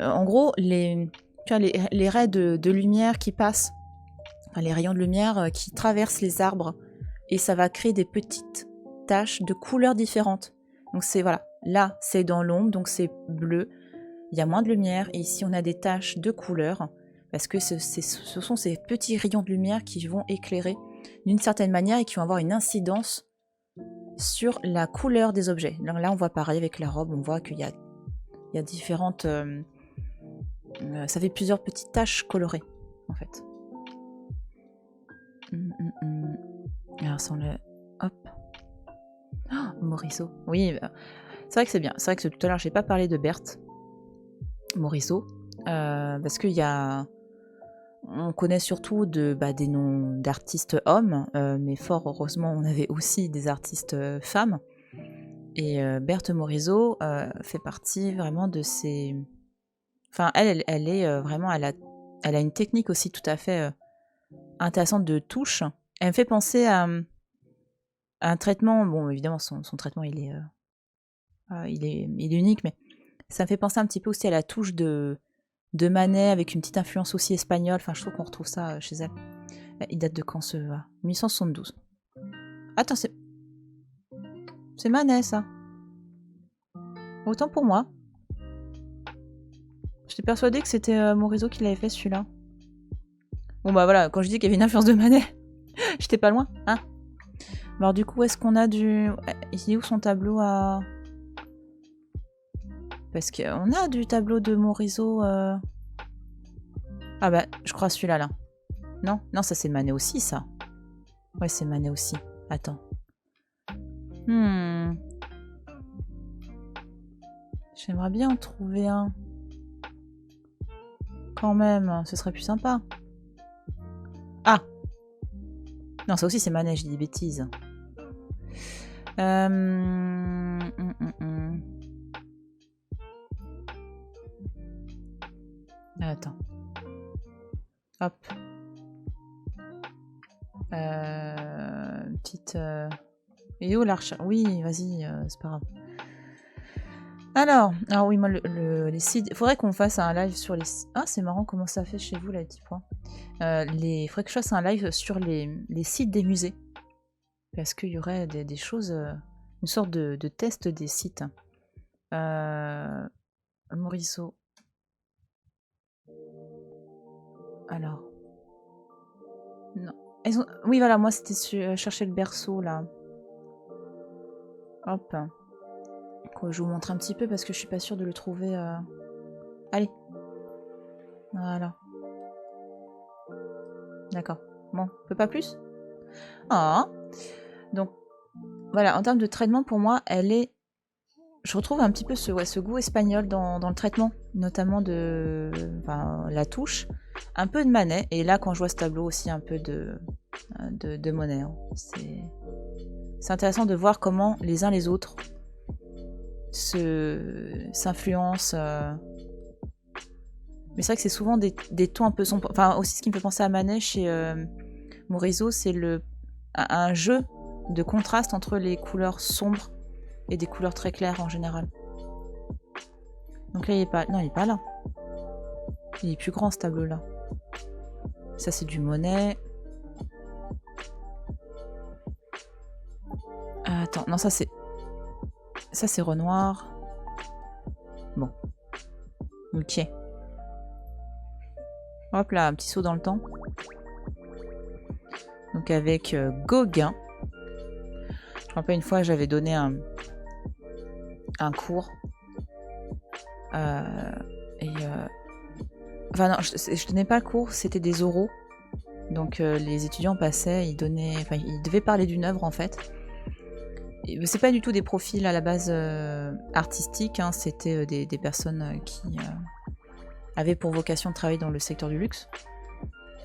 En gros, les raies de lumière qui passent. Enfin, les rayons de lumière qui traversent les arbres. Et ça va créer des petites taches de couleurs différentes. Donc c'est, voilà, là c'est dans l'ombre, donc c'est bleu, il y a moins de lumière, et ici on a des taches de couleurs, parce que ce sont ces petits rayons de lumière qui vont éclairer d'une certaine manière et qui vont avoir une incidence sur la couleur des objets. Donc là on voit pareil avec la robe, on voit qu'il y a différentes... ça fait plusieurs petites taches colorées, en fait. Alors sans le... Hop. Oh, Morisot. Oui, c'est vrai que c'est bien. C'est vrai que tout à l'heure, j'ai pas parlé de Berthe Morisot. Parce qu'il y a... On connaît surtout des noms d'artistes hommes, mais fort heureusement, on avait aussi des artistes femmes. Et Berthe Morisot fait partie vraiment de ces... Enfin, elle est vraiment... Elle a une technique aussi tout à fait intéressante de touche. Elle me fait penser à un traitement... Bon, évidemment, son traitement, il est unique, mais ça me fait penser un petit peu aussi à la touche de Manet, avec une petite influence aussi espagnole. Enfin, je trouve qu'on retrouve ça chez elle. Il date de quand, ce... 1872. Attends, c'est Manet, ça. Autant pour moi. J'étais persuadée que c'était Morisot qui l'avait fait, celui-là. Bon, bah voilà, quand je dis qu'il y avait une influence de Manet, j'étais pas loin, hein. Alors du coup, est-ce qu'on a du... Il est où son tableau à... Parce qu'on a du tableau de Morisot... Ah bah, je crois celui-là, là. Non, non, ça c'est Manet aussi, ça. Ouais, c'est Manet aussi. Attends. J'aimerais bien en trouver un. Quand même, ce serait plus sympa. Ah! Non, ça aussi c'est Manet, je dis des bêtises. Attends. Hop. Petite... Et où l'arche? Oui, vas-y, c'est pas grave. Alors oui, moi, les sites... Faudrait qu'on fasse un live sur les... Ah, c'est marrant comment ça fait chez vous, là, les petits points. Faudrait que je fasse un live sur les sites des musées. Parce qu'il y aurait des choses... une sorte de test des sites. Morisot. Alors... Non. Oui, voilà, moi, c'était chercher le berceau, là. Hop. Je vous montre un petit peu parce que je suis pas sûre de le trouver. Allez. Voilà. D'accord. Bon, on peut pas plus? Ah. Donc, voilà, en termes de traitement, pour moi, elle est je retrouve un petit peu ce goût espagnol dans le traitement, notamment de la touche, un peu de Manet, et là quand je vois ce tableau aussi un peu de Monet. Hein. C'est intéressant de voir comment les uns les autres s'influencent. Mais c'est vrai que c'est souvent des tons un peu sombres. Enfin, aussi ce qui me fait penser à Manet chez Morisot, c'est un jeu de contraste entre les couleurs sombres et des couleurs très claires en général. Donc là, il est pas... Non, il est pas là. Il est plus grand, ce tableau-là. Ça, c'est du Monet. Attends, non, ça, c'est... Ça, c'est Renoir. Bon. Ok. Hop là, un petit saut dans le temps. Donc avec Gauguin. Je me rappelle une fois, j'avais donné un cours. Enfin non, je donnais pas le cours, c'était des oraux. Donc les étudiants passaient, ils devaient parler d'une œuvre en fait. C'est pas du tout des profils à la base artistiques, hein, c'était des personnes qui avaient pour vocation de travailler dans le secteur du luxe.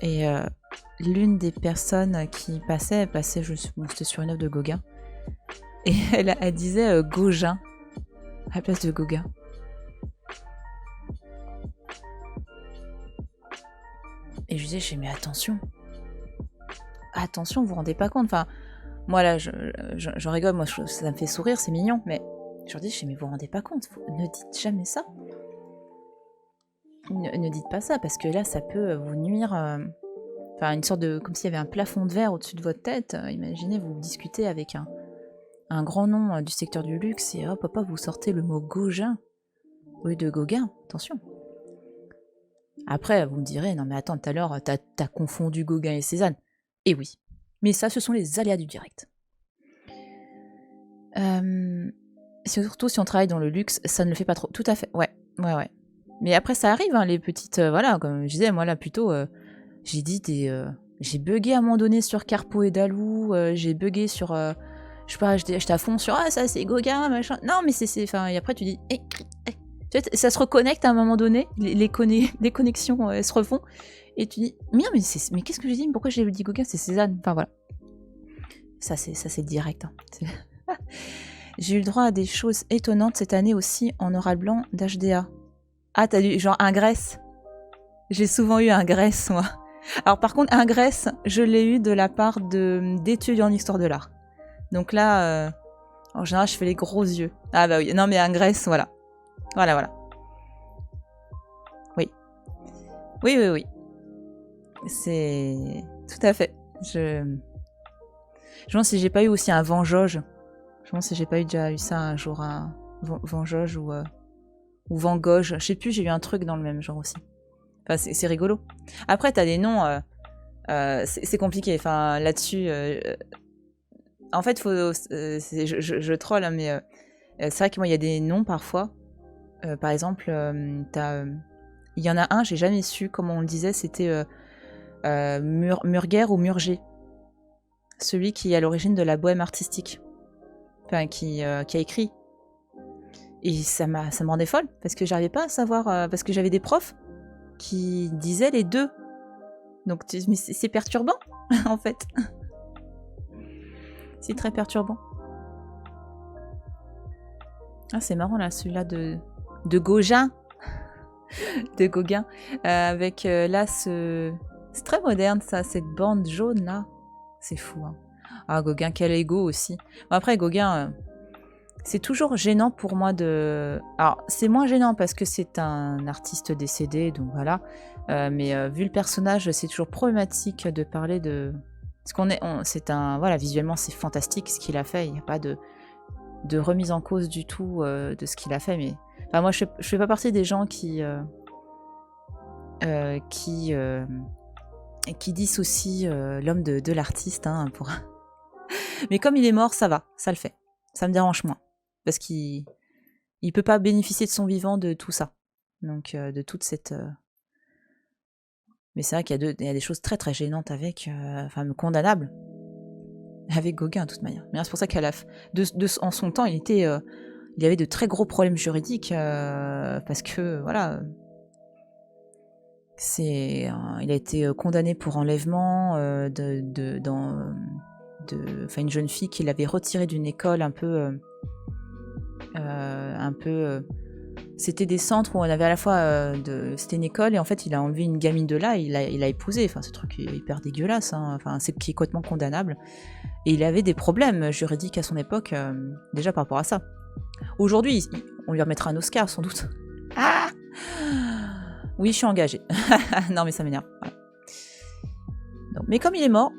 Et l'une des personnes qui passait, bon, c'était sur une œuvre de Gauguin. Et elle disait Gauguin à la place de Gauguin. Et je disais, mais attention, vous vous rendez pas compte. Enfin, moi là, je rigole, moi ça me fait sourire, c'est mignon, mais je leur dis, mais vous vous rendez pas compte, ne dites jamais ça. Ne dites pas ça, parce que là, ça peut vous nuire. Enfin, une sorte de... Comme s'il y avait un plafond de verre au-dessus de votre tête. Imaginez, vous discutez avec un grand nom du secteur du luxe et hop, vous sortez le mot Gauguin au lieu de Gauguin. Attention. Après, vous me direz, non mais attends, tout à l'heure, t'as confondu Gauguin et Cézanne. Eh oui. Mais ça, ce sont les aléas du direct. Surtout si on travaille dans le luxe, ça ne le fait pas trop. Tout à fait, ouais. Mais après, ça arrive, hein, les petites... voilà, comme je disais, moi là, plutôt... j'ai dit j'ai bugué à un moment donné sur Carpo et Dalou, j'ai bugué sur... je sais pas, j'étais à fond sur « Ah, ça, c'est Gauguin, machin... » Non, mais c'est... Enfin, et après, tu dis... Ça se reconnecte à un moment donné, les connexions elles se refont, et tu dis « Mais qu'est-ce que j'ai dit? Pourquoi j'ai dit Gauguin? C'est Cézanne. » Enfin, voilà. Ça, c'est direct. Hein. J'ai eu le droit à des choses étonnantes cette année aussi en oral blanc d'HDA. Ah, t'as lu genre Ingresse? J'ai souvent eu Ingresse, moi. Alors par contre, Ingresse, je l'ai eu de la part d'étudiants en histoire de l'art. Donc là, en général, je fais les gros yeux. Ah bah oui, non mais Ingresse, voilà. Voilà. Oui. C'est... Tout à fait. Je me demande si j'ai pas eu aussi un Van Gogh. Je me demande si j'ai pas déjà eu ça un jour, un Van Gogh ou Van Gogh. Je sais plus, j'ai eu un truc dans le même genre aussi. Enfin, c'est rigolo. Après, t'as des noms... c'est compliqué. Enfin, là-dessus... en fait, je troll, hein, mais c'est vrai que moi, il y a des noms parfois. Par exemple, il y en a un, j'ai jamais su comment on le disait, c'était Murger ou Murger. Celui qui est à l'origine de la bohème artistique. Enfin, qui a écrit. Et ça me rendait folle, parce que j'arrivais pas à savoir... parce que j'avais des profs qui disaient les deux. Donc, mais c'est perturbant, en fait. C'est très perturbant. Ah, c'est marrant, là, celui-là de Gauguin. De Gauguin. Avec, là, c'est très moderne, ça, cette bande jaune, là. C'est fou, hein. Ah, Gauguin, quel ego aussi. Bon, après, Gauguin... c'est toujours gênant pour moi de... Alors, c'est moins gênant parce que c'est un artiste décédé, donc voilà. Mais vu le personnage, c'est toujours problématique de parler de... Parce c'est un... Voilà, visuellement, c'est fantastique ce qu'il a fait. Il n'y a pas de remise en cause du tout de ce qu'il a fait. Mais enfin, moi, je fais pas partie des gens qui dissocient l'homme de l'artiste. Hein, pour... Mais comme il est mort, ça va, ça le fait. Ça me dérange moins. Parce qu'il peut pas bénéficier de son vivant de tout ça. Donc, de toute cette... Mais c'est vrai qu'il y a des choses très très gênantes avec... enfin, condamnables. Avec Gauguin, de toute manière. Mais c'est pour ça qu'à en son temps, il était il avait de très gros problèmes juridiques parce que, voilà, il a été condamné pour enlèvement une jeune fille qu'il avait retirée d'une école un peu... c'était des centres où on avait à la fois c'était une école et en fait il a enlevé une gamine de là et il a épousé. Enfin, ce truc est hyper dégueulasse, hein. Enfin, c'est qui est complètement condamnable. Et il avait des problèmes juridiques à son époque, déjà par rapport à ça. Aujourd'hui, on lui remettra un Oscar sans doute. Ah, oui, je suis engagée. Non, mais ça m'énerve. Voilà. Donc, mais comme il est mort,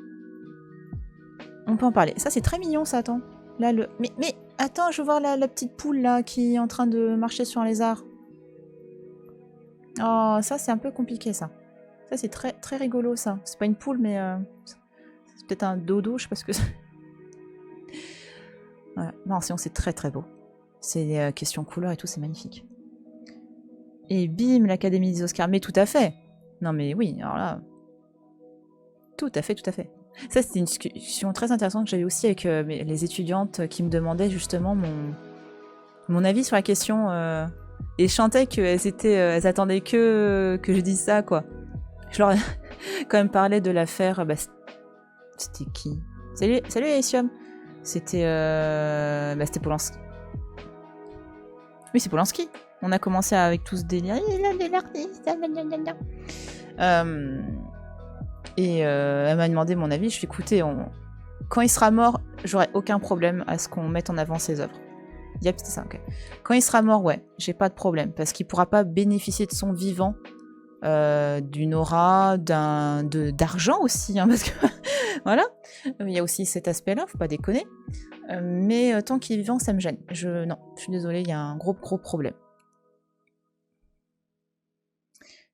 on peut en parler. Ça, c'est très mignon, ça, attends. Là, mais attends, je veux voir la petite poule, là, qui est en train de marcher sur un lézard. Oh, ça, c'est un peu compliqué, ça. Ça, c'est très, très rigolo, ça. C'est pas une poule, mais... c'est peut-être un dodo, je sais pas ce que c'est. Voilà. Non, sinon, c'est très, très beau. C'est question couleur et tout, c'est magnifique. Et bim, l'Académie des Oscars. Mais tout à fait. Non, mais oui, alors là... Tout à fait, tout à fait. Ça, c'était une discussion très intéressante que j'avais aussi avec les étudiantes qui me demandaient justement mon avis sur la question. Et je sentais elles attendaient que je dise ça, quoi. Je leur ai quand même parlé de l'affaire... c'était qui? Salut Elysium. C'était Polanski. Oui, c'est Polanski. On a commencé avec tout ce délire. Et elle m'a demandé mon avis. Je lui ai dit, écoutez, quand il sera mort, j'aurai aucun problème à ce qu'on mette en avant ses œuvres. Yep, c'était ça, ok. Quand il sera mort, ouais, j'ai pas de problème. Parce qu'il pourra pas bénéficier de son vivant, d'une aura, d'argent aussi, hein, parce que voilà, il y a aussi cet aspect-là, faut pas déconner. Mais tant qu'il est vivant, ça me gêne. Non, je suis désolée, il y a un gros problème.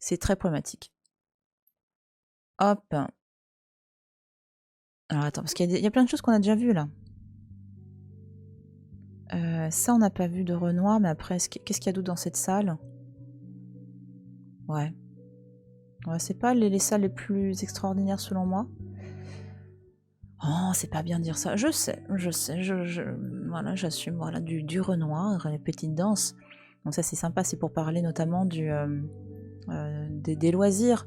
C'est très problématique. Hop. Alors attends, parce qu'il y a plein de choses qu'on a déjà vues là. Ça, on n'a pas vu de Renoir, mais après, qu'est-ce qu'il y a d'autre dans cette salle? Ouais. Ouais, c'est pas les salles les plus extraordinaires selon moi. Oh, c'est pas bien de dire ça. Je sais. Voilà, j'assume. Voilà, du Renoir, les petites danses. Donc ça, c'est sympa. C'est pour parler notamment des loisirs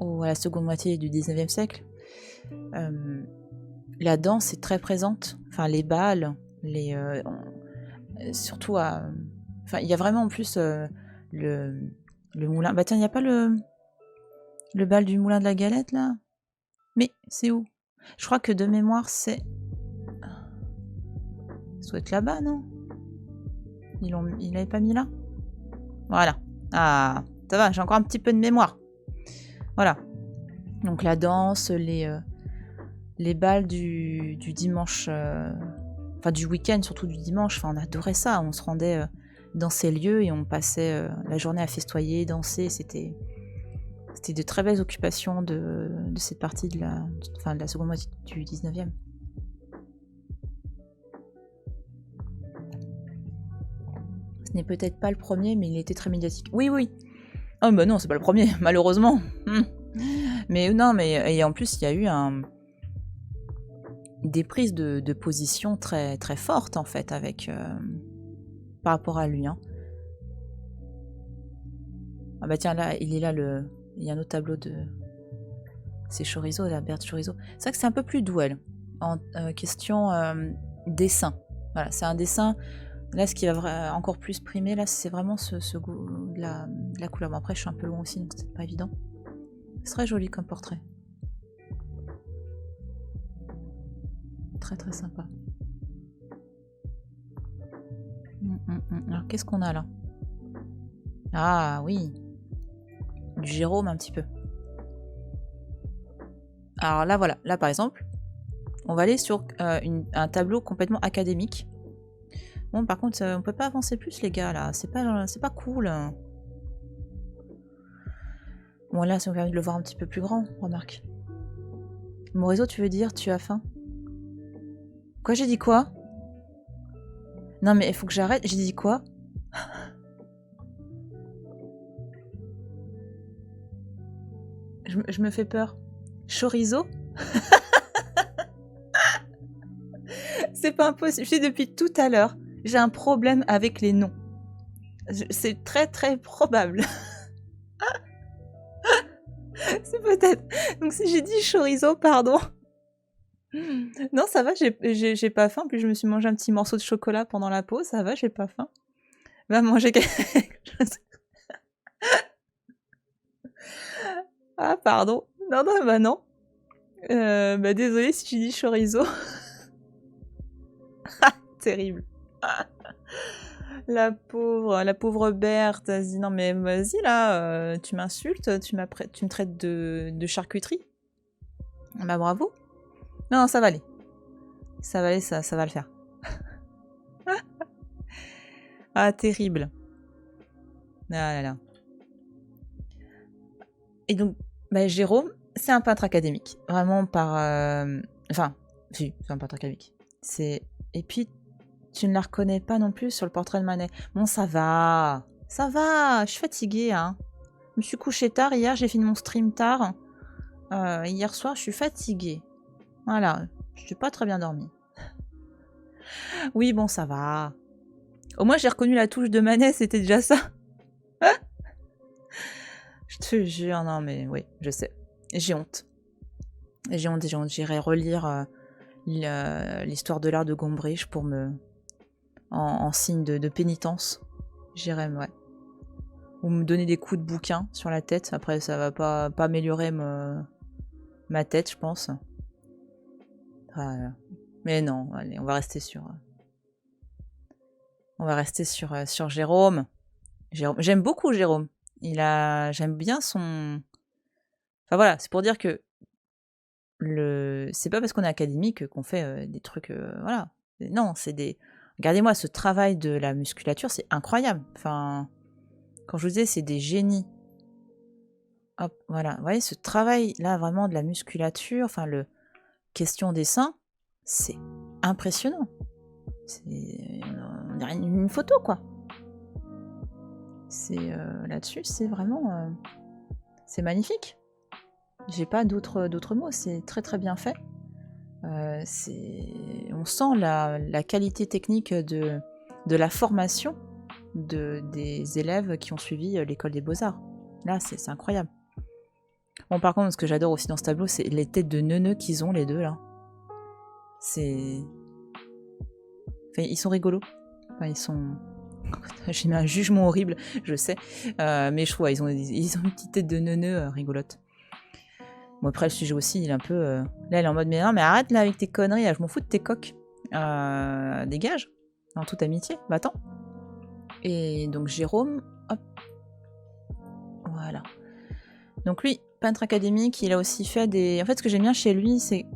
à la seconde moitié du 19e siècle. La danse est très présente. Enfin, les bals, surtout enfin, il y a vraiment en plus le moulin. Bah tiens, il n'y a pas le bal du moulin de la Galette, là? Mais c'est où? Je crois que de mémoire, c'est... Ça doit être là-bas, non? Ils l'avaient pas mis là? Voilà. Ah, ça va, j'ai encore un petit peu de mémoire. Voilà. Donc la danse, les bals du dimanche... Enfin, du week-end, surtout du dimanche. Enfin, on adorait ça. On se rendait dans ces lieux et on passait la journée à festoyer, danser. C'était de très belles occupations de cette partie de la seconde moitié du 19e. Ce n'est peut-être pas le premier, mais il était très médiatique. Oui. Oh, bah non, c'est pas le premier, malheureusement. Mais non, et en plus, il y a eu des prises de position très, très fortes, en fait, par rapport à lui. Hein. Ah bah tiens, là, il est là, il y a un autre tableau de... C'est Chorizo, la Berthe Chorizo. C'est vrai que c'est un peu plus doux, elle, en question dessin. Voilà, c'est un dessin... Là, ce qui va encore plus primer, là, c'est vraiment ce goût de la couleur. Bon, après, je suis un peu loin aussi, donc c'est pas évident. C'est très joli comme portrait. Très, très sympa. Alors, qu'est-ce qu'on a là? Ah, oui. Du Jérôme, un petit peu. Alors là, voilà. Là, par exemple, on va aller sur un tableau complètement académique. Bon, par contre, on peut pas avancer plus, les gars, là. C'est pas cool. Bon, là, ça me permet de le voir un petit peu plus grand, remarque. Morezo, tu veux dire, tu as faim? Quoi, j'ai dit quoi? Non, mais il faut que j'arrête. J'ai dit quoi? Je me fais peur. Chorizo? C'est pas impossible. Je dis depuis tout à l'heure. j'ai un problème avec les noms. C'est très très probable. C'est peut-être. Donc si j'ai dit chorizo, pardon. Non, ça va, j'ai pas faim. Puis je me suis mangé un petit morceau de chocolat pendant la pause. Ça va, j'ai pas faim. Va manger quelque chose. Ah, pardon. Non, non, bah non. Bah désolé si tu dis chorizo. Terrible. La pauvre Berthe, elle se dit non mais vas-y là, tu m'insultes, tu me traites de charcuterie. Bah bravo. Non, ça va aller. Ça va aller, ça va le faire. Ah, terrible. Ah là là. Et donc, bah, Jérôme, c'est un peintre académique. Vraiment par... Enfin, si, c'est un peintre académique. Et puis, tu ne la reconnais pas non plus sur le portrait de Manet. Bon, ça va. Ça va. Je suis fatiguée, hein. Je me suis couchée tard hier, j'ai fini mon stream tard. Hier soir, je suis fatiguée. Voilà. Je suis pas très bien dormie. Oui, bon, ça va. Au moins, j'ai reconnu la touche de Manet, c'était déjà ça. Je te jure, non mais oui, je sais. J'ai honte. J'ai honte. J'irai relire l'histoire de l'art de Gombrich pour me... En signe de pénitence. J'irai, ouais. Ou me donner des coups de bouquin sur la tête. Après, ça va pas améliorer ma tête, je pense. Voilà. Mais non, allez, on va rester sur... On va rester sur Jérôme. J'aime beaucoup Jérôme. J'aime bien son... Enfin voilà, c'est pour dire que c'est pas parce qu'on est académique qu'on fait des trucs... voilà. Non, c'est des... Regardez-moi, ce travail de la musculature, c'est incroyable. Enfin, quand je vous disais, c'est des génies. Hop, voilà. Vous voyez, ce travail-là, vraiment de la musculature, enfin, question des seins, c'est impressionnant. On dirait une photo, quoi. Là-dessus, c'est vraiment... c'est magnifique. J'ai pas d'autres mots, c'est très très bien fait. On sent la qualité technique de la formation des élèves qui ont suivi l'école des beaux-arts. Là, c'est incroyable. Bon, par contre, ce que j'adore aussi dans ce tableau, c'est les têtes de neuneux qu'ils ont, les deux, là. Enfin, ils sont rigolos. Enfin, ils sont... J'ai mis un jugement horrible, je sais. Mais je trouve, ils ont une petite tête de neuneux rigolote. Bon, après, le sujet aussi, il est un peu... Là, elle est en mode, mais non, mais arrête là avec tes conneries, là, je m'en fous de tes coques. Dégage. En toute amitié, va-t'en. Et donc, Jérôme, hop. Voilà. Donc, lui, peintre académique, il a aussi fait des... En fait, ce que j'aime bien chez lui, c'est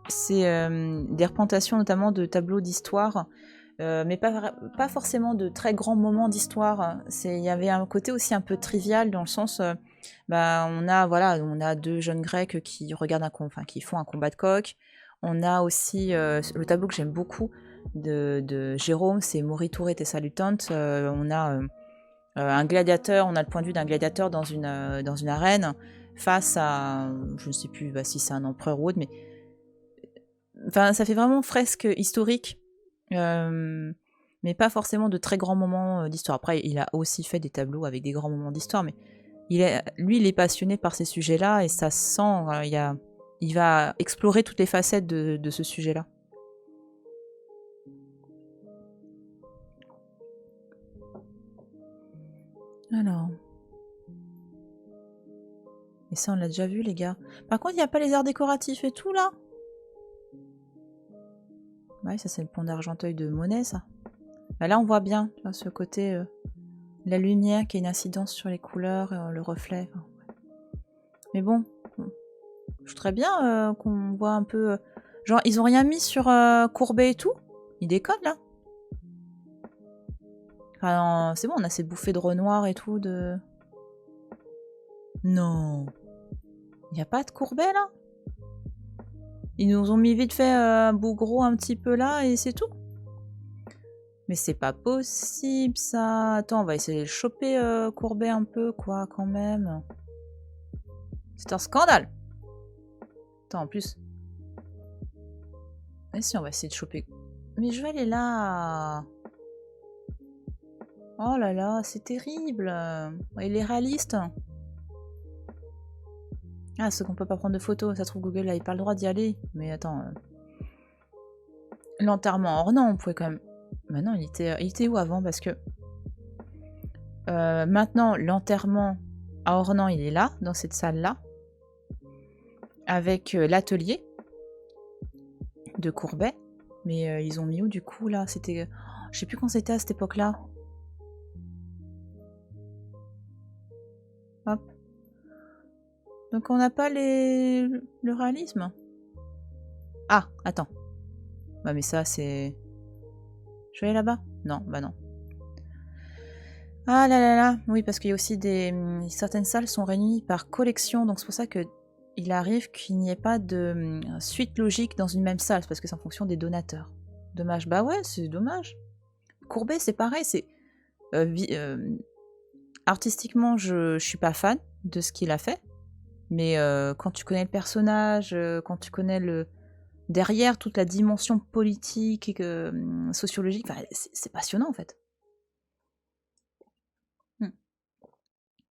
des représentations, notamment de tableaux d'histoire, mais pas forcément de très grands moments d'histoire. Il y avait un côté aussi un peu trivial, dans le sens... on a deux jeunes Grecs qui regardent qui font un combat de coq. On a aussi le tableau que j'aime beaucoup de Jérôme, c'est Morituri te salutant. On a un gladiateur, on a le point de vue d'un gladiateur dans une arène face à, je ne sais plus si c'est un empereur ou autre, mais enfin ça fait vraiment fresque historique, mais pas forcément de très grands moments d'histoire. Après, il a aussi fait des tableaux avec des grands moments d'histoire, mais lui, il est passionné par ces sujets-là et ça se sent, il va explorer toutes les facettes de ce sujet-là. Alors. Et ça, on l'a déjà vu, les gars. Par contre, il n'y a pas les arts décoratifs et tout, là? Ouais, ça, c'est le pont d'Argenteuil de Monet, ça. Bah, là, on voit bien, tu vois, ce côté... la lumière qui a une incidence sur les couleurs, le reflet. Enfin, ouais. Mais bon, je voudrais bien qu'on voit un peu... genre, ils ont rien mis sur Courbet et tout? Ils déconnent, là? Enfin, c'est bon, on a ces bouffées de Renoir et tout, de... Non. Il n'y a pas de Courbet, là? Ils nous ont mis vite fait un Bougreau un petit peu là, et c'est tout? Mais c'est pas possible, ça. Attends, on va essayer de le choper, Courbet un peu, quoi, quand même. C'est un scandale. Attends, en plus... Ah si, on va essayer de choper... Mais je vais aller là. Oh là là, c'est terrible. Il est réaliste. Ah, c'est qu'on peut pas prendre de photos. Ça se trouve, Google, là, il pas le droit d'y aller. Mais attends. L'enterrement. Or non, on pouvait quand même... Bah non, il était où avant? Parce que... maintenant, l'enterrement à Ornans, il est là, dans cette salle-là. Avec l'atelier de Courbet. Mais ils ont mis où, du coup, là? C'était... Je sais plus quand c'était à cette époque-là. Hop. Donc on n'a pas le réalisme. Ah, attends. Bah mais ça, c'est... Je vais aller là-bas? Non, bah non. Ah là là là, oui, parce qu'il y a aussi des... Certaines salles sont réunies par collection, donc c'est pour ça que il arrive qu'il n'y ait pas de suite logique dans une même salle, c'est parce que c'est en fonction des donateurs. Dommage. Bah ouais, c'est dommage. Courbet, c'est pareil, c'est... artistiquement, je suis pas fan de ce qu'il a fait, mais quand tu connais le personnage, quand tu connais le... derrière toute la dimension politique et sociologique, c'est passionnant en fait. Il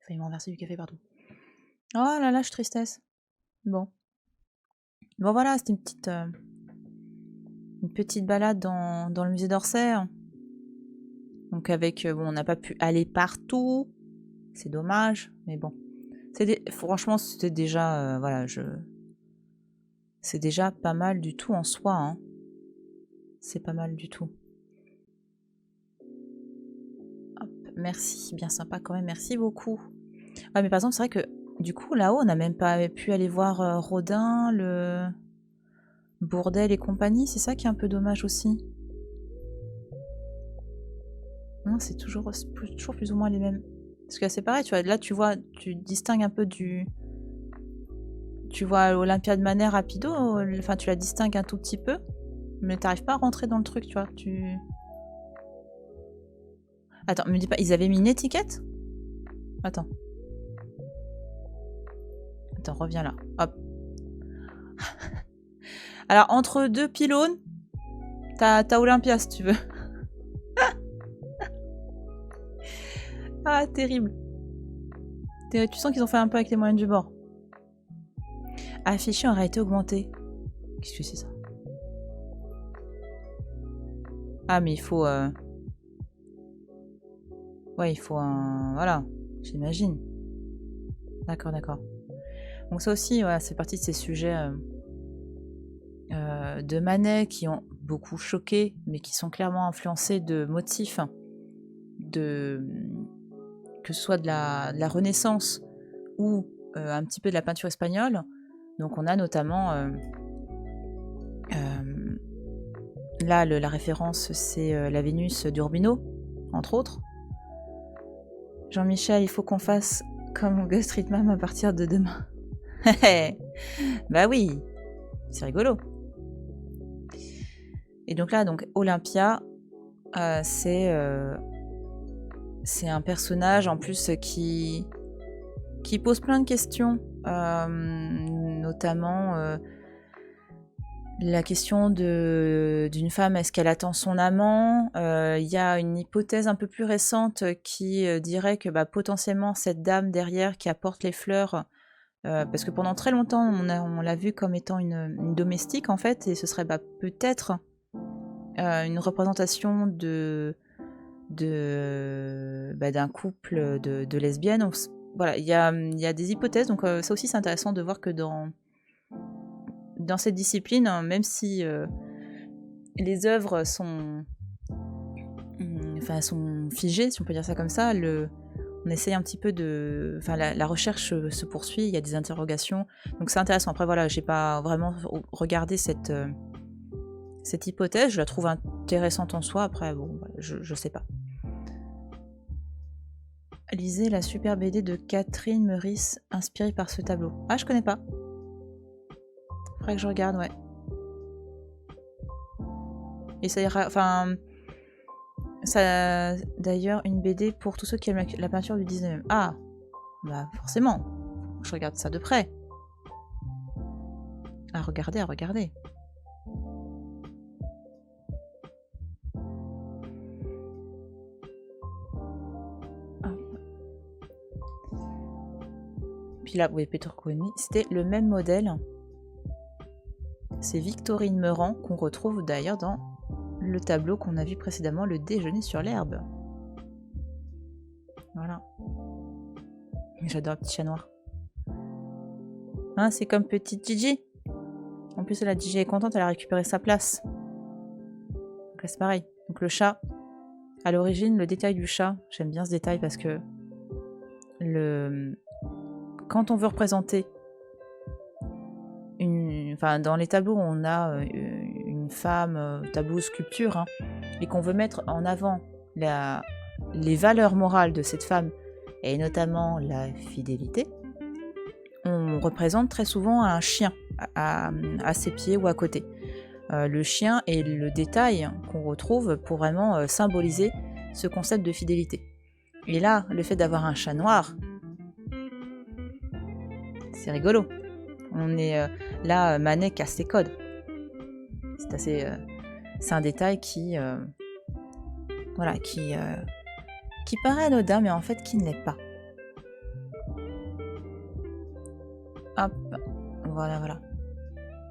fallait m'enverser du café partout. Oh là là, je tristesse. Bon. Bon voilà, c'était une petite balade dans le musée d'Orsay. Donc avec, bon, on n'a pas pu aller partout. C'est dommage, mais bon. Franchement, c'était déjà, voilà, c'est déjà pas mal du tout en soi. Hein. C'est pas mal du tout. Hop, merci, bien sympa quand même, merci beaucoup. Ouais, mais par exemple, c'est vrai que du coup, là-haut, on n'a même pas pu aller voir Rodin, le Bourdelle et compagnie. C'est ça qui est un peu dommage aussi. Non, c'est toujours plus ou moins les mêmes. Parce que c'est pareil, tu vois, là, tu distingues un peu du... Tu vois Olympiade Manère rapido, enfin, tu la distingues un tout petit peu, mais t'arrives pas à rentrer dans le truc, tu vois. Attends, me dis pas, ils avaient mis une étiquette? Attends. Attends, reviens là. Hop. Alors, entre deux pylônes, t'as Olympia, si tu veux. Ah, terrible. Tu sens qu'ils ont fait un peu avec les moyens du bord. Affiché en réalité augmentée. Qu'est-ce que c'est ça? Ah, mais il faut... Ouais, il faut un... Voilà, j'imagine. D'accord, d'accord. Donc ça aussi, voilà, c'est partie de ces sujets de Manet qui ont beaucoup choqué, mais qui sont clairement influencés de motifs que ce soit de la Renaissance ou un petit peu de la peinture espagnole. Donc on a notamment... là, la référence, c'est la Vénus d'Urbino, entre autres. Jean-Michel, il faut qu'on fasse comme Ghost Street Mam à partir de demain. Bah oui, c'est rigolo. Et donc là, Olympia, c'est un personnage en plus qui pose plein de questions, notamment la question d'une femme, est-ce qu'elle attend son amant? Il y a une hypothèse un peu plus récente qui dirait que potentiellement cette dame derrière qui apporte les fleurs, parce que pendant très longtemps on l'a vue comme étant une domestique en fait, et ce serait peut-être une représentation d'un couple de lesbiennes. Donc, voilà, il y a des hypothèses, donc ça aussi c'est intéressant de voir que dans cette discipline, même si les œuvres sont figées, si on peut dire ça comme ça, on essaye un petit peu de... Enfin, la recherche se poursuit, il y a des interrogations, donc c'est intéressant. Après, voilà, j'ai pas vraiment regardé cette hypothèse, je la trouve intéressante en soi, après, bon, je sais pas. Lisez la super BD de Catherine Meurice, inspirée par ce tableau. Ah, je connais pas. Faudrait que je regarde, ouais. Et ça ira... Enfin... Ça... D'ailleurs, une BD pour tous ceux qui aiment la peinture du 19e. Ah, bah forcément. Je regarde ça de près. À regarder, à regarder. Puis là, oui, Petroconi, c'était le même modèle. C'est Victorine Meurant qu'on retrouve d'ailleurs dans le tableau qu'on a vu précédemment, le déjeuner sur l'herbe. Voilà. J'adore le petit chat noir. Hein, c'est comme petite Gigi. En plus, la Gigi est contente, elle a récupéré sa place. Donc là, c'est pareil. Donc le chat, à l'origine, le détail du chat, j'aime bien ce détail parce que quand on veut représenter enfin, dans les tableaux, on a une femme, tableau sculpture, hein, et qu'on veut mettre en avant les valeurs morales de cette femme, et notamment la fidélité, on représente très souvent un chien à ses pieds ou à côté. Le chien est le détail qu'on retrouve pour vraiment symboliser ce concept de fidélité. Et là, le fait d'avoir un chat noir, c'est rigolo. On est là, Manet casse ses codes. C'est un détail qui paraît anodin, mais en fait qui ne l'est pas. Hop, voilà.